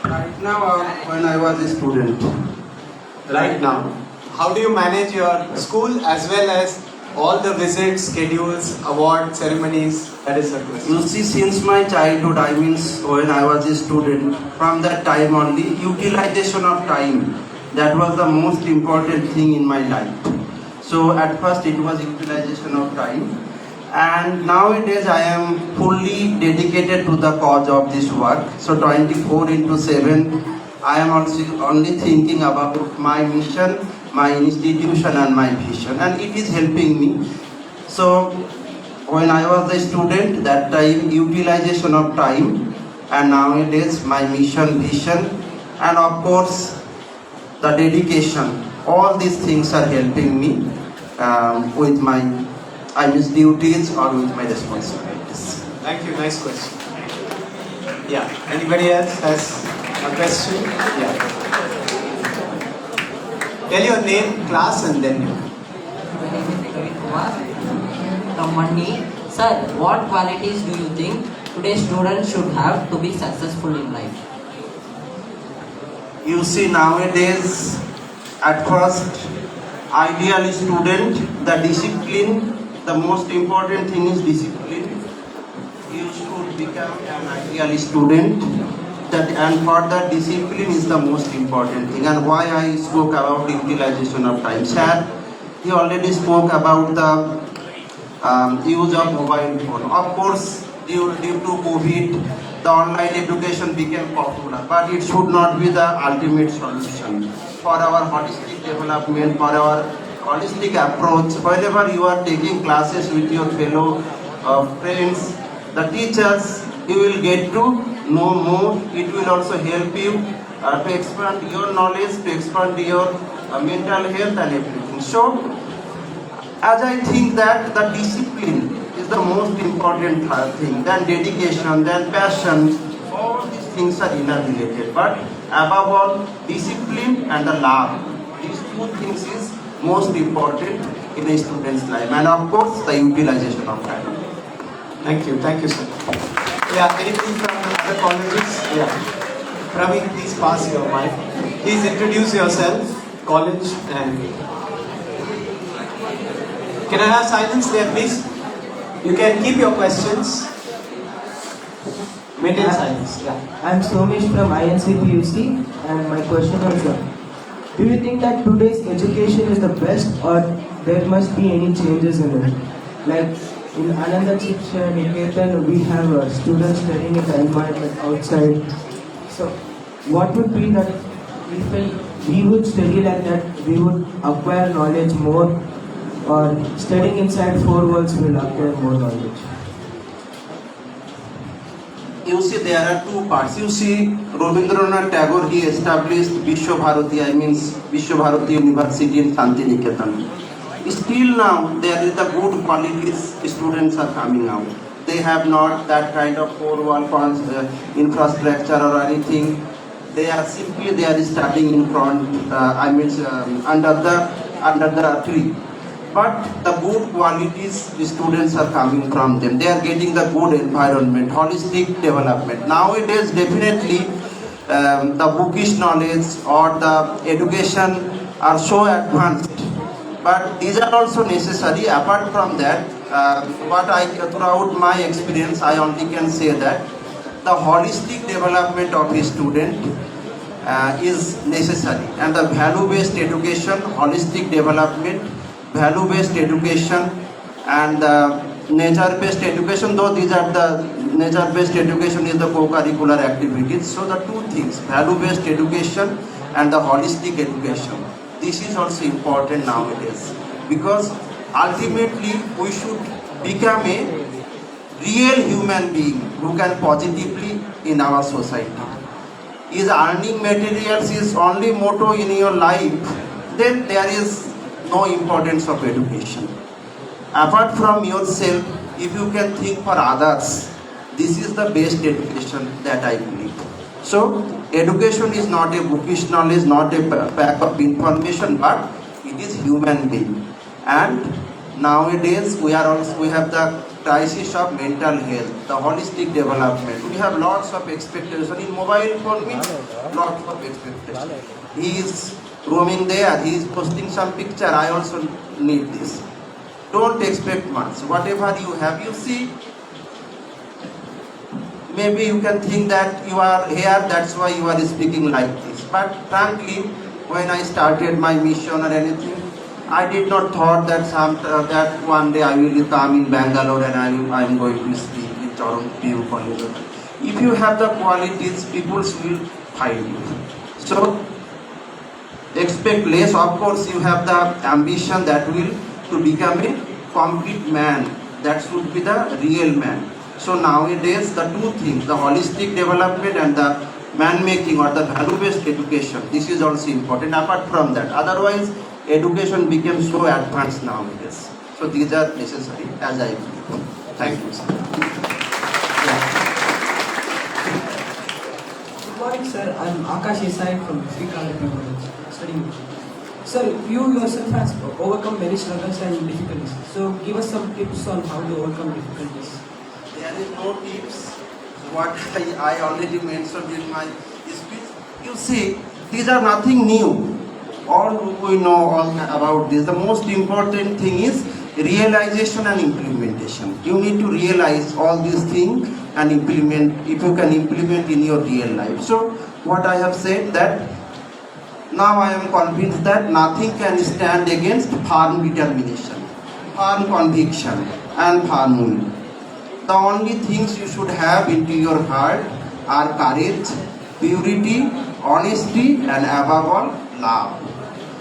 M: Right now, when I was a student.
N: Right now, how do you manage your school as well as all the visits, schedules, award ceremonies? That is the question.
J: You see, since my childhood, I means when I was a student, from that time only, utilization of time, that was the most important thing in my life. So at first it was utilization of time, and nowadays I am fully dedicated to the cause of this work. So 24/7, I am also only thinking about my mission, my institution and my vision, and it is helping me. So when I was a student, that time utilization of time, and nowadays my mission, vision, and of course the dedication. All these things are helping me with my duties or with my responsibilities.
N: Thank you. Nice question. Yeah. Anybody else has a question? Yeah. Tell your name, class, and then you.
P: From Mandi. Sir, what qualities do you think today's students should have to be successful in life?
J: You see, nowadays, at first, ideal student, the discipline, the most important thing is discipline. You should become an ideal student, and for that discipline is the most important thing. And why I spoke about utilization of time. Sir, he already spoke about the use of mobile phone. Of course, due to COVID, the online education became popular, but it should not be the ultimate solution. For our holistic development, for our holistic approach, whenever you are taking classes with your fellow friends, the teachers, you will get to know more. It will also help you to expand your knowledge, to expand your mental health and everything. So, as I think that the discipline is the most important thing, then dedication, then passion, all these things are interrelated. But above all, discipline and the love, these two things is most important in a student's life, and of course the utilization of time.
N: Thank you, sir. Yeah, anything from the other colleges? Yeah. Praveen, please pass your mic. Please introduce yourself, college, and can I have silence there, please? You can keep your questions. Maintain silence. Yeah.
Q: I'm Somesh from INCPUC, and my question is, do you think that today's education is the best, or there must be any changes in it? Like in Ananda Shiksha Niketan, we have students studying in the environment outside. So, what would be that if we would study like that, we would acquire knowledge more, or studying inside four walls will acquire more knowledge?
M: you see there are two parts. You see Rabindranath Tagore, he established Vishwabharati, I mean Vishwabharati University in Shantiniketan. Still now there is the good qualities students are coming out. They have not that kind of four-wall infrastructure or anything. They are studying in front, under the tree. But the good qualities the students are coming from them. They are getting the good environment, holistic development. Nowadays, definitely, the bookish knowledge or the education are so advanced. But these are also necessary. Apart from that, throughout my experience, I only can say that the holistic development of a student is necessary, and the value-based education, holistic development, value-based education, and nature-based education, though these are the nature-based education is the co-curricular activities. So the two things, value-based education and the holistic education, this is also important nowadays, because ultimately we should become a real human being who can positively in our society. Is earning materials is only motto in your life, then there is no importance of education. Apart from yourself, if you can think for others, this is the best education that I believe. So, education is not a bookish knowledge, not a pack of information, but it is human being. And nowadays we have the crisis of mental health, the holistic development. We have lots of expectation. In mobile phone means lots of expectation. He is roaming there, he is posting some picture, I also need this. Don't expect much. Whatever you have, you see, maybe you can think that you are here, that's why you are speaking like this. But frankly, when I started my mission or anything, I did not thought that one day I will come in Bangalore and I am going to speak in Toronto College. If you have the qualities, people will find you. So expect less. Of course, you have the ambition that will to become a complete man. That should be the real man. So nowadays, the two things, the holistic development and the man-making or the value-based education, this is also important. Apart from that, otherwise, education became so advanced nowadays. So these are necessary, as I believe. Thank you, sir.
R: Good morning, sir. I'm Akash Isai from Sri Kalapur College, studying. Sir, you yourself has overcome many struggles and difficulties. So give us some tips on how to overcome difficulties.
M: There is no tips. What I already mentioned in my speech. You see, these are nothing new. All we know all about this. The most important thing is realization and implementation. You need to realize all these things and implement, if you can implement in your real life. So what I have said that now I am convinced that nothing can stand against firm determination, firm conviction and firm will. The only things you should have into your heart are courage, purity, honesty and above all, love.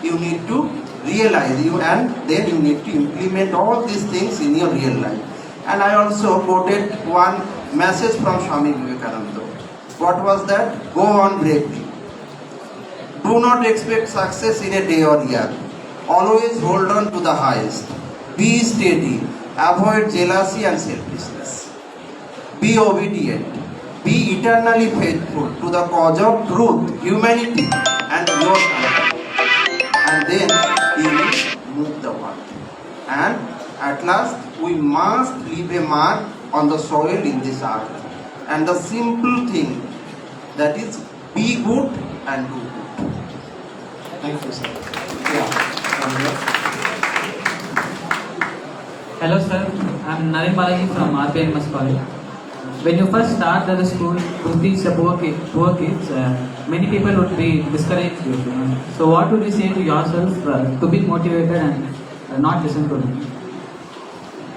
M: You need to realize and then you need to implement all these things in your real life. And I also quoted one message from Swami Vivekananda. What was that? Go on bravely. Do not expect success in a day or year. Always hold on to the highest. Be steady. Avoid jealousy and selfishness. Be obedient. Be eternally faithful to the cause of truth, humanity and your country. And then he will move the world. And at last, we must leave a mark on the soil in this earth. And the simple thing, that is, be good and do good. Thank you, sir.
S: Hello, sir. I'm Naren Balaji from RPNMS College. When you first start the school to teach the poor kids, many people would be discouraged. So what would you say to yourself to be motivated and not listen to them?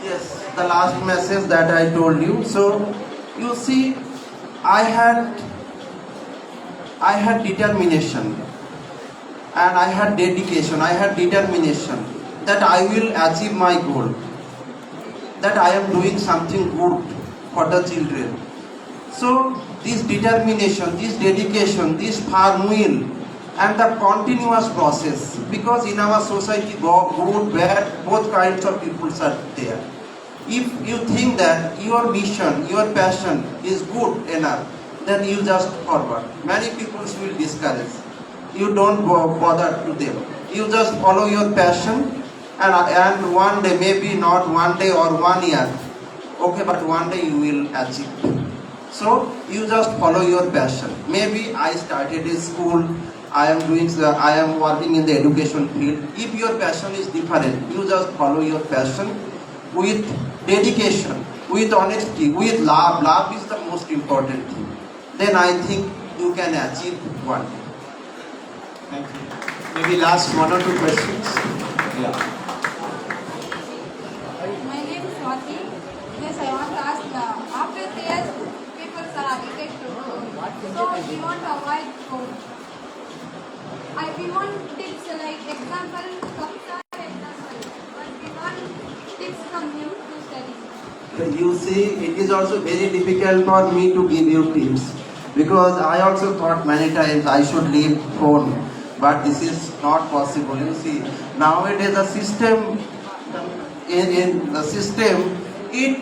M: Yes, the last message that I told you. So, you see, I had determination and I had dedication, I had determination that I will achieve my goal, that I am doing something good for the children. So this determination, this dedication, this firm will and the continuous process, because in our society good, bad, both kinds of people are there. If you think that your mission, your passion is good enough, then you just forward. Many people will discourage. You don't bother to them. You just follow your passion, and one day, maybe not one day or 1 year, okay, but one day you will achieve. So you just follow your passion. Maybe I started a school, I am working in the education field. If your passion is different, you just follow your passion with dedication, with honesty, with love. Love is the most important thing. Then I think you can achieve one day.
N: Thank you. Maybe last 1 or 2 questions. Yeah.
T: My name is Swati. Yes, I want to ask, after 3 years, people are addicted to phone. So we want to avoid phone. We want tips like example, but we want tips from you to study.
M: You see, it is also very difficult for me to give you tips, because I also thought many times I should leave phone, but this is not possible. You see, nowadays the system, in the system, it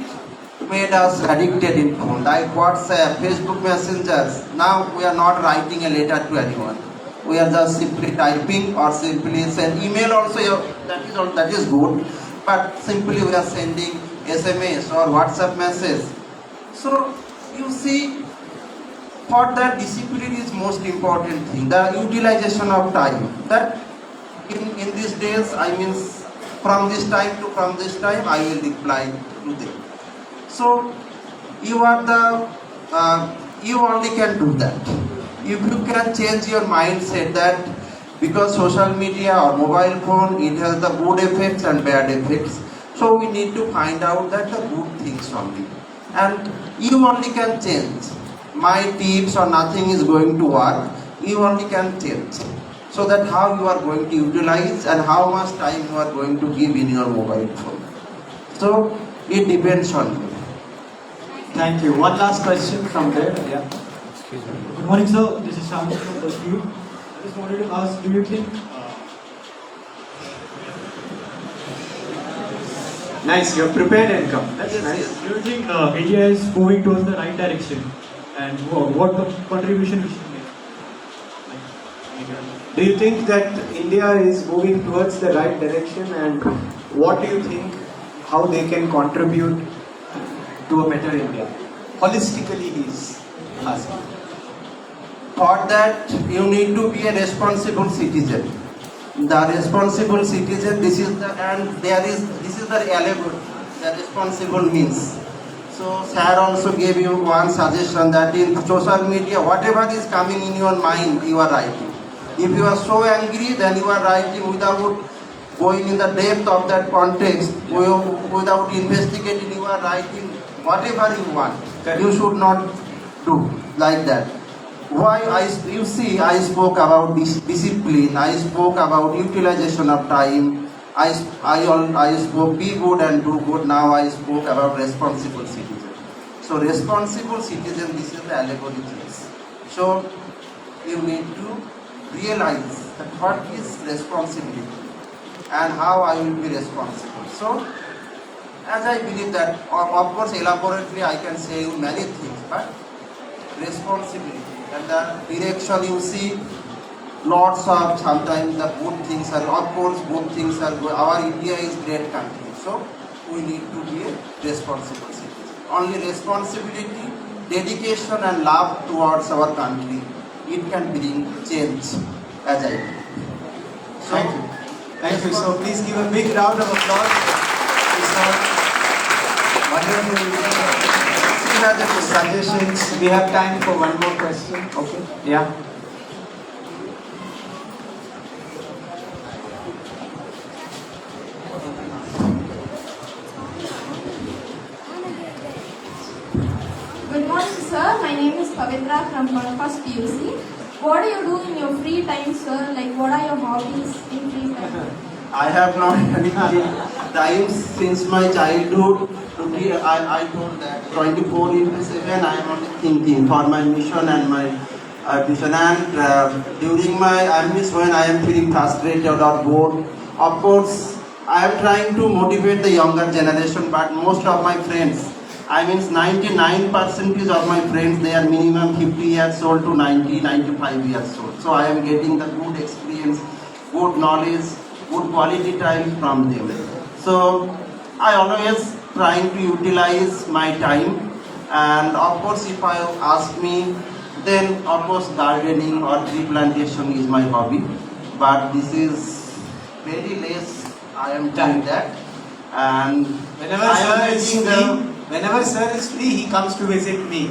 M: made us addicted in phone, like WhatsApp, Facebook messengers. Now we are not writing a letter to anyone. We are just simply typing or simply send email also. That is good, but simply we are sending SMS or WhatsApp message. So you see, for that discipline is most important thing. The utilization of time. That in these days, I mean, from this time to from this time, I will reply to them. So you are you only can do that. If you can change your mindset that because social media or mobile phone, it has the good effects and bad effects. So we need to find out that the good things only. And you only can change. My tips or nothing is going to work. You only can change. So that how you are going to utilize and how much time you are going to give in your mobile phone. So it depends on you.
N: Thank you. One last question from there. Yeah.
U: Good morning, sir. This is Shamil from the school. I just wanted to ask, do you think...
N: Nice, you have prepared and come. That's
U: yes,
N: nice.
U: Yes. Do you think India is moving towards the right direction? And what contribution we should make?
N: Do you think that India is moving towards the right direction, and what do you think, how they can contribute to a better India? Holistically, he is asking.
M: For that, you need to be a responsible citizen. The responsible citizen, this is the allegory. The responsible means. So, sir also gave you one suggestion that in social media, whatever is coming in your mind, you are writing. If you are so angry, then you are writing without going in the depth of that context, without investigating, you are writing whatever you want. You should not do like that. Why you see, I spoke about discipline, I spoke about utilization of time, I spoke be good and do good, now I spoke about responsible citizen. So responsible citizen, this is the allegory things. So you need to realize that what is responsibility and how I will be responsible. So as I believe that, of course elaborately I can say you many things, but responsibility and the direction, you see lots of sometimes the good things are, of course good things are good. Our India is great country, so we need to be a responsible citizen. Only responsibility, dedication and love towards our country, it can bring change, as I believe. So,
N: thank you. Thank you. So please give a big round of applause. Wonderful suggestions. We have time for one more question. Okay. Yeah.
O: Good morning, sir. My name is Pavitra from First PUC. What do you do in your free time, sir? Like, what are your hobbies in free time?
M: I have not any time since my childhood. I told that 24 into 7 I am only thinking for my mission and my vision. And during my armies, when I am feeling frustrated or bored, of course I am trying to motivate the younger generation, but most of my friends, I mean 99% of my friends, they are minimum 50 years old to 95 years old. So I am getting the good experience, good knowledge, good quality time from them. So I always trying to utilize my time, and of course if I ask me, then of course gardening or tree plantation is my hobby, but this is very less I am doing that. And
N: whenever sir is free, he comes to visit me.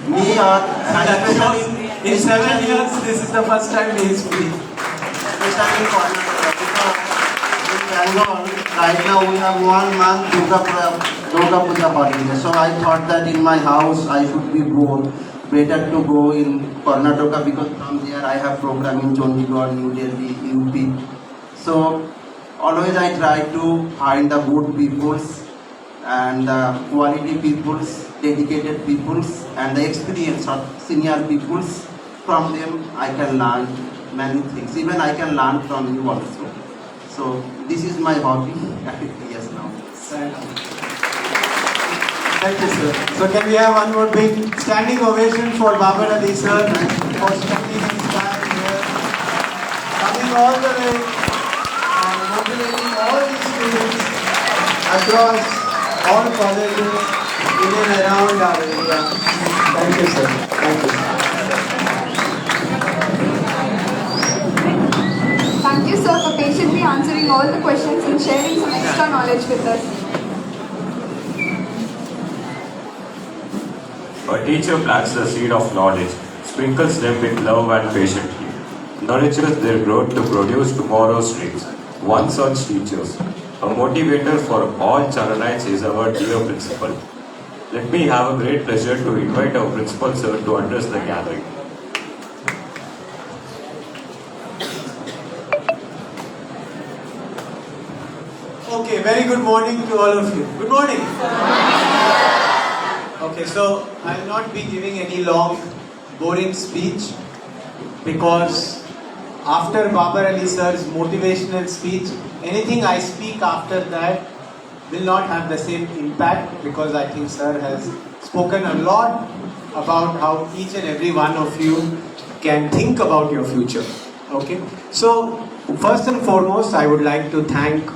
M: Me or especially
N: in 7 years, this is the first time he is free.
M: Especially in Karnataka, because in Bangalore, right now we have 1 month Durga Puja holiday. So I thought that in my house I should be bored. Better to go in Karnataka, because from there I have program in Chandigarh, New Delhi, UP. So always I try to find the good peoples and quality peoples, dedicated peoples, and the experience of senior peoples. From them I can learn many things. Even I can learn from you also. So this is my hobby. Yes, now.
N: Thank you, sir. So can we have one more big standing ovation for Babar Ali sir for spending his time here, coming all the way and motivating all the students across all colleges in and around our area. Thank you, sir. Thank you.
B: Thank you, sir, for patiently answering all the questions and sharing some extra knowledge with us.
A: A teacher plants the seed of knowledge, sprinkles them with love and patiently, nourishes their growth to produce tomorrow's dreams. One such teacher, a motivator for all Charanites, is our dear principal. Let me have a great pleasure to invite our principal sir to address the gathering.
N: Okay, very good morning to all of you. Good morning. Okay, so I'll not be giving any long, boring speech, because after Babar Ali sir's motivational speech, anything I speak after that will not have the same impact, because I think sir has spoken a lot about how each and every one of you can think about your future. Okay, so first and foremost, I would like to thank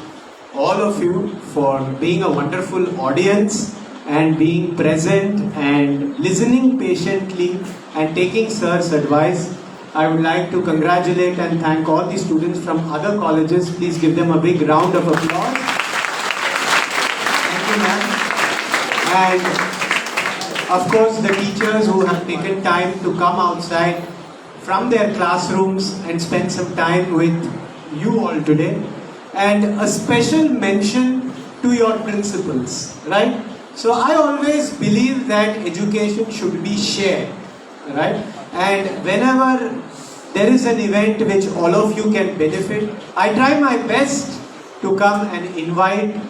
N: all of you for being a wonderful audience and being present and listening patiently and taking sir's advice. I would like to congratulate and thank all the students from other colleges. Please give them a big round of applause. Thank you, ma'am. And of course the teachers who have taken time to come outside from their classrooms and spend some time with you all today. And a special mention to your principals, right? So I always believe that education should be shared, right? And whenever there is an event which all of you can benefit, I try my best to come and invite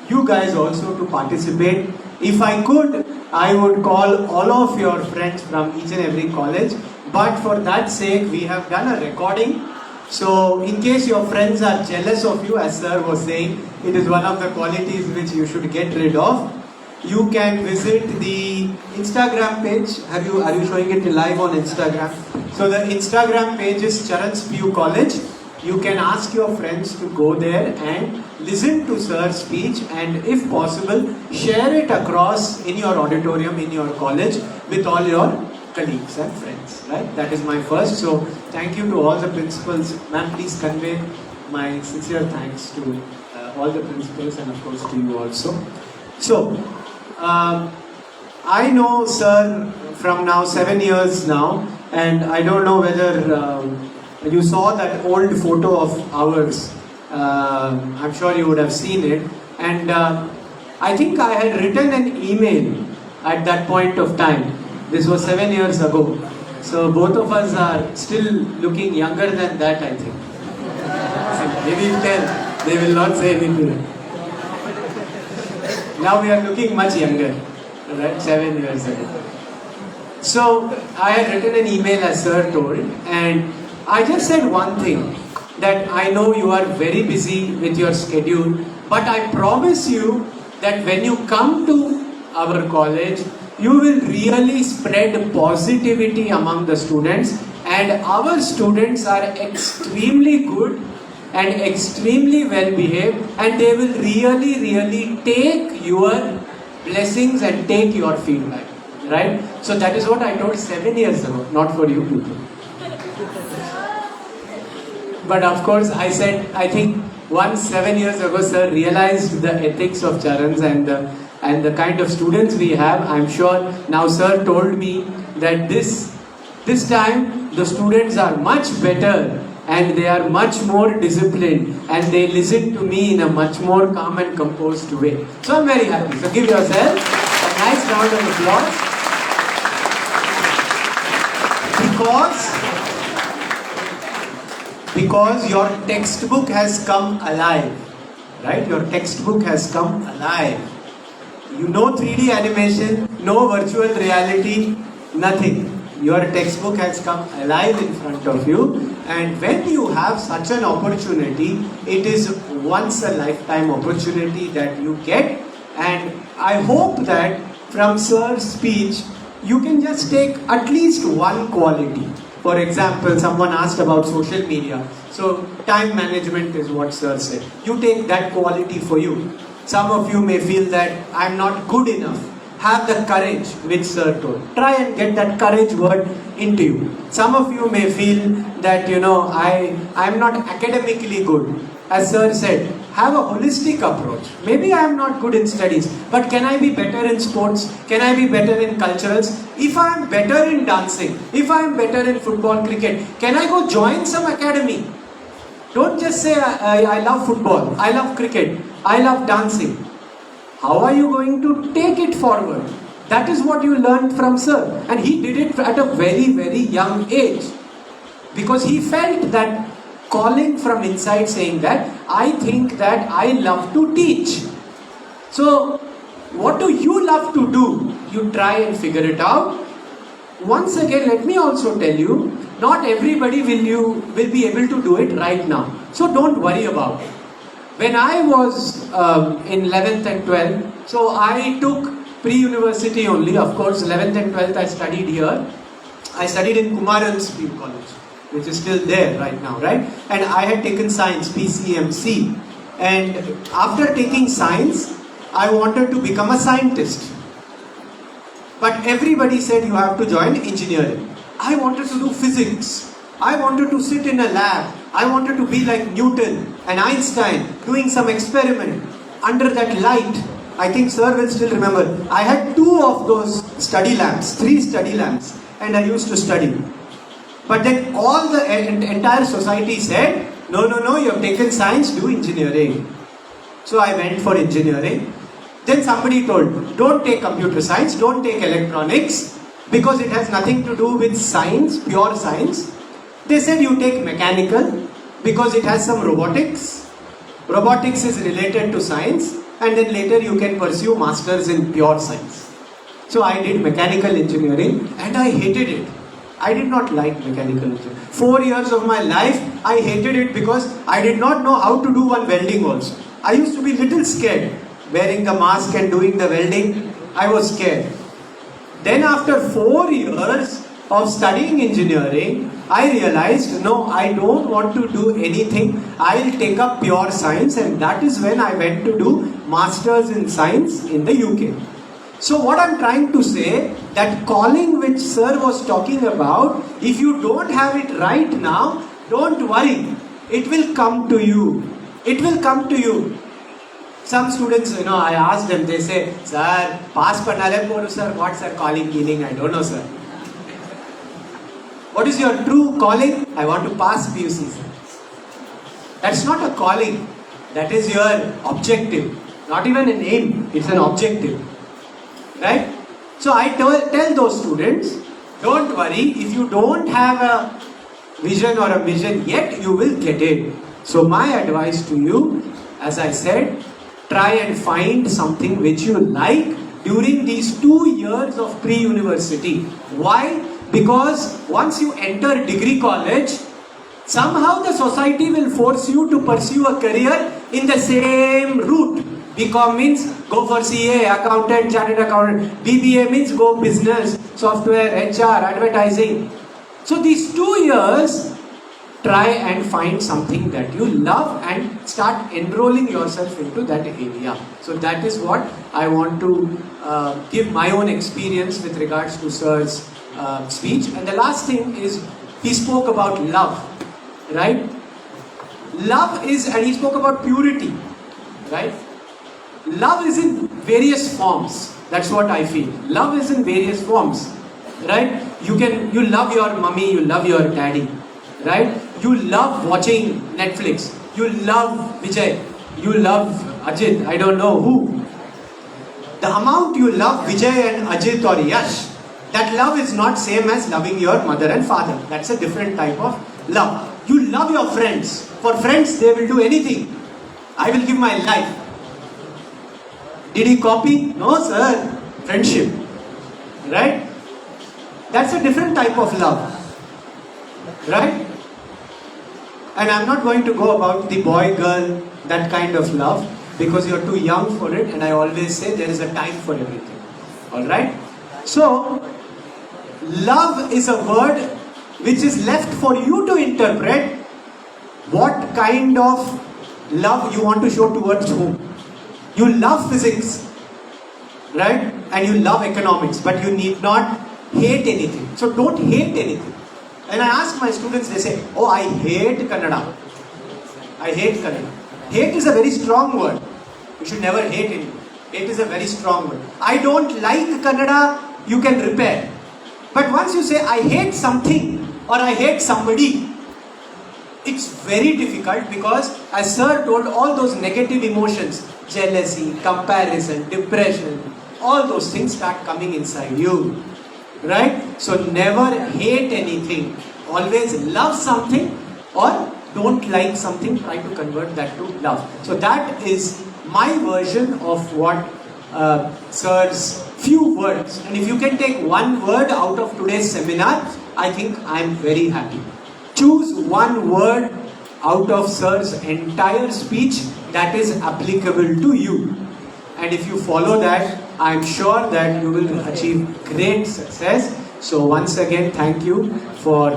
N: you guys also to participate. If I could, I would call all of your friends from each and every college, but for that sake, we have done a recording. So in case your friends are jealous of you, as sir was saying, it is one of the qualities which you should get rid of. You can visit the Instagram page. Are you showing it live on Instagram? So the Instagram page is Charan's PU College. You can ask your friends to go there and listen to sir's speech, and if possible, share it across in your auditorium, in your college, with all your colleagues and friends, right? That is my first. So thank you to all the principals. Ma'am, please convey my sincere thanks to all the principals and of course to you also. So, I know sir from now 7 years now, and I don't know whether you saw that old photo of ours. I'm sure you would have seen it, and I think I had written an email at that point of time. This was 7 years ago. So both of us are still looking younger than that, I think. Maybe you tell, they will not say anything. Now we are looking much younger, right? 7 years ago. So I had written an email as sir told, and I just said one thing, that I know you are very busy with your schedule, but I promise you that when you come to our college, you will really spread positivity among the students, and our students are extremely good and extremely well behaved, and they will really take your blessings and take your feedback, right? So that is what I told 7 years ago, not for you people. But of course I said, I think once 7 years ago sir realized the ethics of Charans and the kind of students we have. I'm sure now sir told me that this time the students are much better and they are much more disciplined and they listen to me in a much more calm and composed way. So I'm very happy. So give yourself a nice round of applause. Because your textbook has come alive, right? Your textbook has come alive. You know 3D animation, no virtual reality, nothing. Your textbook has come alive in front of you, and when you have such an opportunity, it is once a lifetime opportunity that you get, and I hope that from sir's speech, you can just take at least one quality. For example, someone asked about social media. So time management is what sir said. You take that quality for you. Some of you may feel that I'm not good enough. Have the courage which sir told. Try and get that courage word into you. Some of you may feel that, I'm not academically good. As sir said, have a holistic approach. Maybe I am not good in studies, but can I be better in sports? Can I be better in culturals? If I am better in dancing, if I am better in football, cricket, can I go join some academy? Don't just say, I love football, I love cricket, I love dancing. How are you going to take it forward? That is what you learned from sir. And he did it at a very, very young age. Because he felt that calling from inside saying that, I think that I love to teach. So, what do you love to do? You try and figure it out. Once again, let me also tell you, not everybody will be able to do it right now. So don't worry about it. When I was in 11th and 12th, so I took pre-university only. Of course, 11th and 12th I studied here. I studied in Kumaran's PU College, which is still there right now, right? And I had taken science, PCMC. And after taking science, I wanted to become a scientist. But everybody said you have to join engineering. I wanted to do physics. I wanted to sit in a lab. I wanted to be like Newton and Einstein, doing some experiment under that light. I think sir will still remember. I had 2 of those study lamps, 3 study lamps, and I used to study. But then all the entire society said, no, you have taken science, do engineering. So I went for engineering. Then somebody told, don't take computer science, don't take electronics, because it has nothing to do with science, pure science. They said you take mechanical, because it has some robotics. Robotics is related to science, and then later you can pursue masters in pure science. So I did mechanical engineering, and I hated it. I did not like mechanical engineering. 4 years of my life, I hated it because I did not know how to do one welding also. I used to be little scared. Wearing the mask and doing the welding, I was scared. Then after 4 years of studying engineering, I realized, no, I don't want to do anything. I'll take up pure science, and that is when I went to do masters in science in the UK. So what I'm trying to say, that calling which sir was talking about, if you don't have it right now, don't worry. It will come to you. It will come to you. Some students, I ask them, they say, sir, pass pannale poru sir, what's sir calling meaning? I don't know, sir. What is your true calling? I want to pass PUC, sir. That's not a calling. That is your objective. Not even an aim, it's an objective. Right? So I tell those students, don't worry, if you don't have a vision or a mission yet, you will get it. So my advice to you, as I said, try and find something which you like during these 2 years of pre-university. Why? Because once you enter degree college, somehow the society will force you to pursue a career in the same route. BCom means go for CA, accountant, chartered accountant. BBA means go business, software, HR, advertising. So these 2 years, try and find something that you love and start enrolling yourself into that area. So that is what I want to give my own experience with regards to Sir's speech. And the last thing is, he spoke about love, right? Love is, and he spoke about purity, right? Love is in various forms. That's what I feel. Love is in various forms, right? You love your mummy, you love your daddy, right? You love watching Netflix. You love Vijay. You love Ajit. I don't know who. The amount you love Vijay and Ajit or Yash, that love is not same as loving your mother and father. That's a different type of love. You love your friends. For friends, they will do anything. I will give my life. Did he copy? No, sir. Friendship. Right? That's a different type of love. Right? And I'm not going to go about the boy, girl, that kind of love, because you're too young for it, and I always say there is a time for everything. Alright? So, love is a word which is left for you to interpret what kind of love you want to show towards whom. You love physics, right? And you love economics, but you need not hate anything. So don't hate anything. And I ask my students, they say, oh, I hate Kannada. I hate Kannada. Hate is a very strong word. You should never hate anything. Hate is a very strong word. I don't like Kannada, you can repair. But once you say, I hate something, or I hate somebody, it's very difficult, because as Sir told, all those negative emotions, jealousy, comparison, depression, all those things start coming inside you. Right? So never hate anything. Always love something, or don't like something, try to convert that to love. So that is my version of what Sir's few words. And if you can take one word out of today's seminar, I think I am very happy. Choose one word out of Sir's entire speech that is applicable to you. And if you follow that, I am sure that you will achieve great success. So once again, thank you for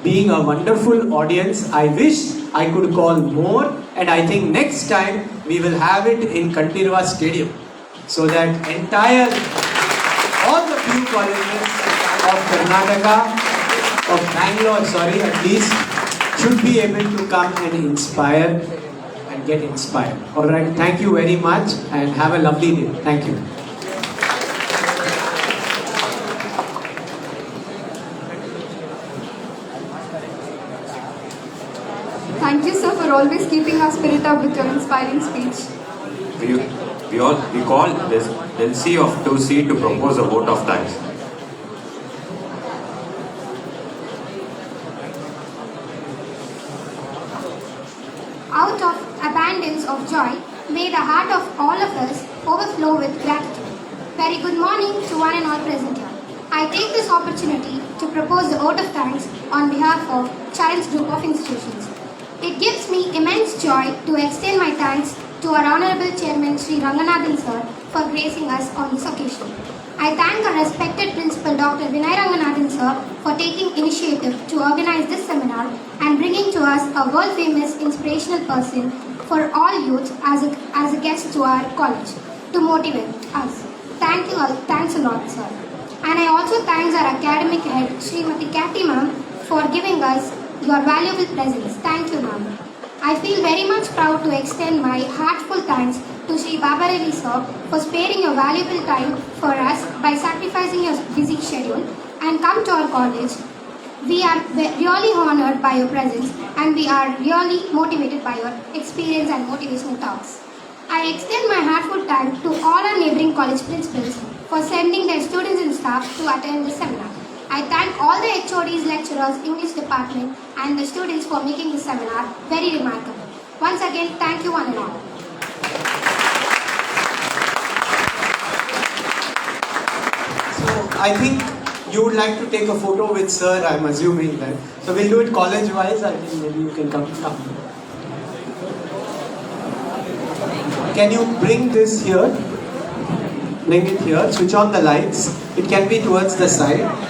N: being a wonderful audience. I wish I could call more, and I think next time we will have it in Kantirva Stadium, so that all the few colleges of Karnataka, of Bangalore, at least, should be able to come and inspire and get inspired. Alright, thank you very much and have a lovely day. Thank you.
B: Thank you, sir, for always keeping our spirit up with your inspiring speech.
A: We call this LC of 2C to propose a vote of thanks.
O: Out of abundance of joy, may the heart of all of us overflow with gratitude. Very good morning to one and all present here. I take this opportunity to propose the vote of thanks on behalf of Child's Group of Institutions. It gives me immense joy to extend my thanks to our Honorable Chairman Sri Ranganathan Sir for gracing us on this occasion. I thank our respected Principal Dr. Vinay Ranganathan Sir for taking initiative to organize this seminar and bringing to us a world-famous inspirational person for all youth as a guest to our college to motivate us. Thanks a lot, sir. And I also thank our academic head, Srimati Kathy ma'am, for giving us your valuable presence. Thank you, ma'am. I feel very much proud to extend my heartfelt thanks to Sri Babar Ali sir for sparing your valuable time for us by sacrificing your busy schedule and come to our college. We are really honored by your presence and we are really motivated by your experience and motivational talks. I extend my heartfelt thanks to all our neighboring college principals for sending their students and staff to attend this seminar. I thank all the HODs, lecturers, English department and the students for making this seminar very remarkable. Once again, thank you one and all.
N: So I think you would like to take a photo with sir, I'm assuming that. So we'll do it college-wise. I think maybe you can come. Can you bring this here? Bring it here. Switch on the lights. It can be towards the side.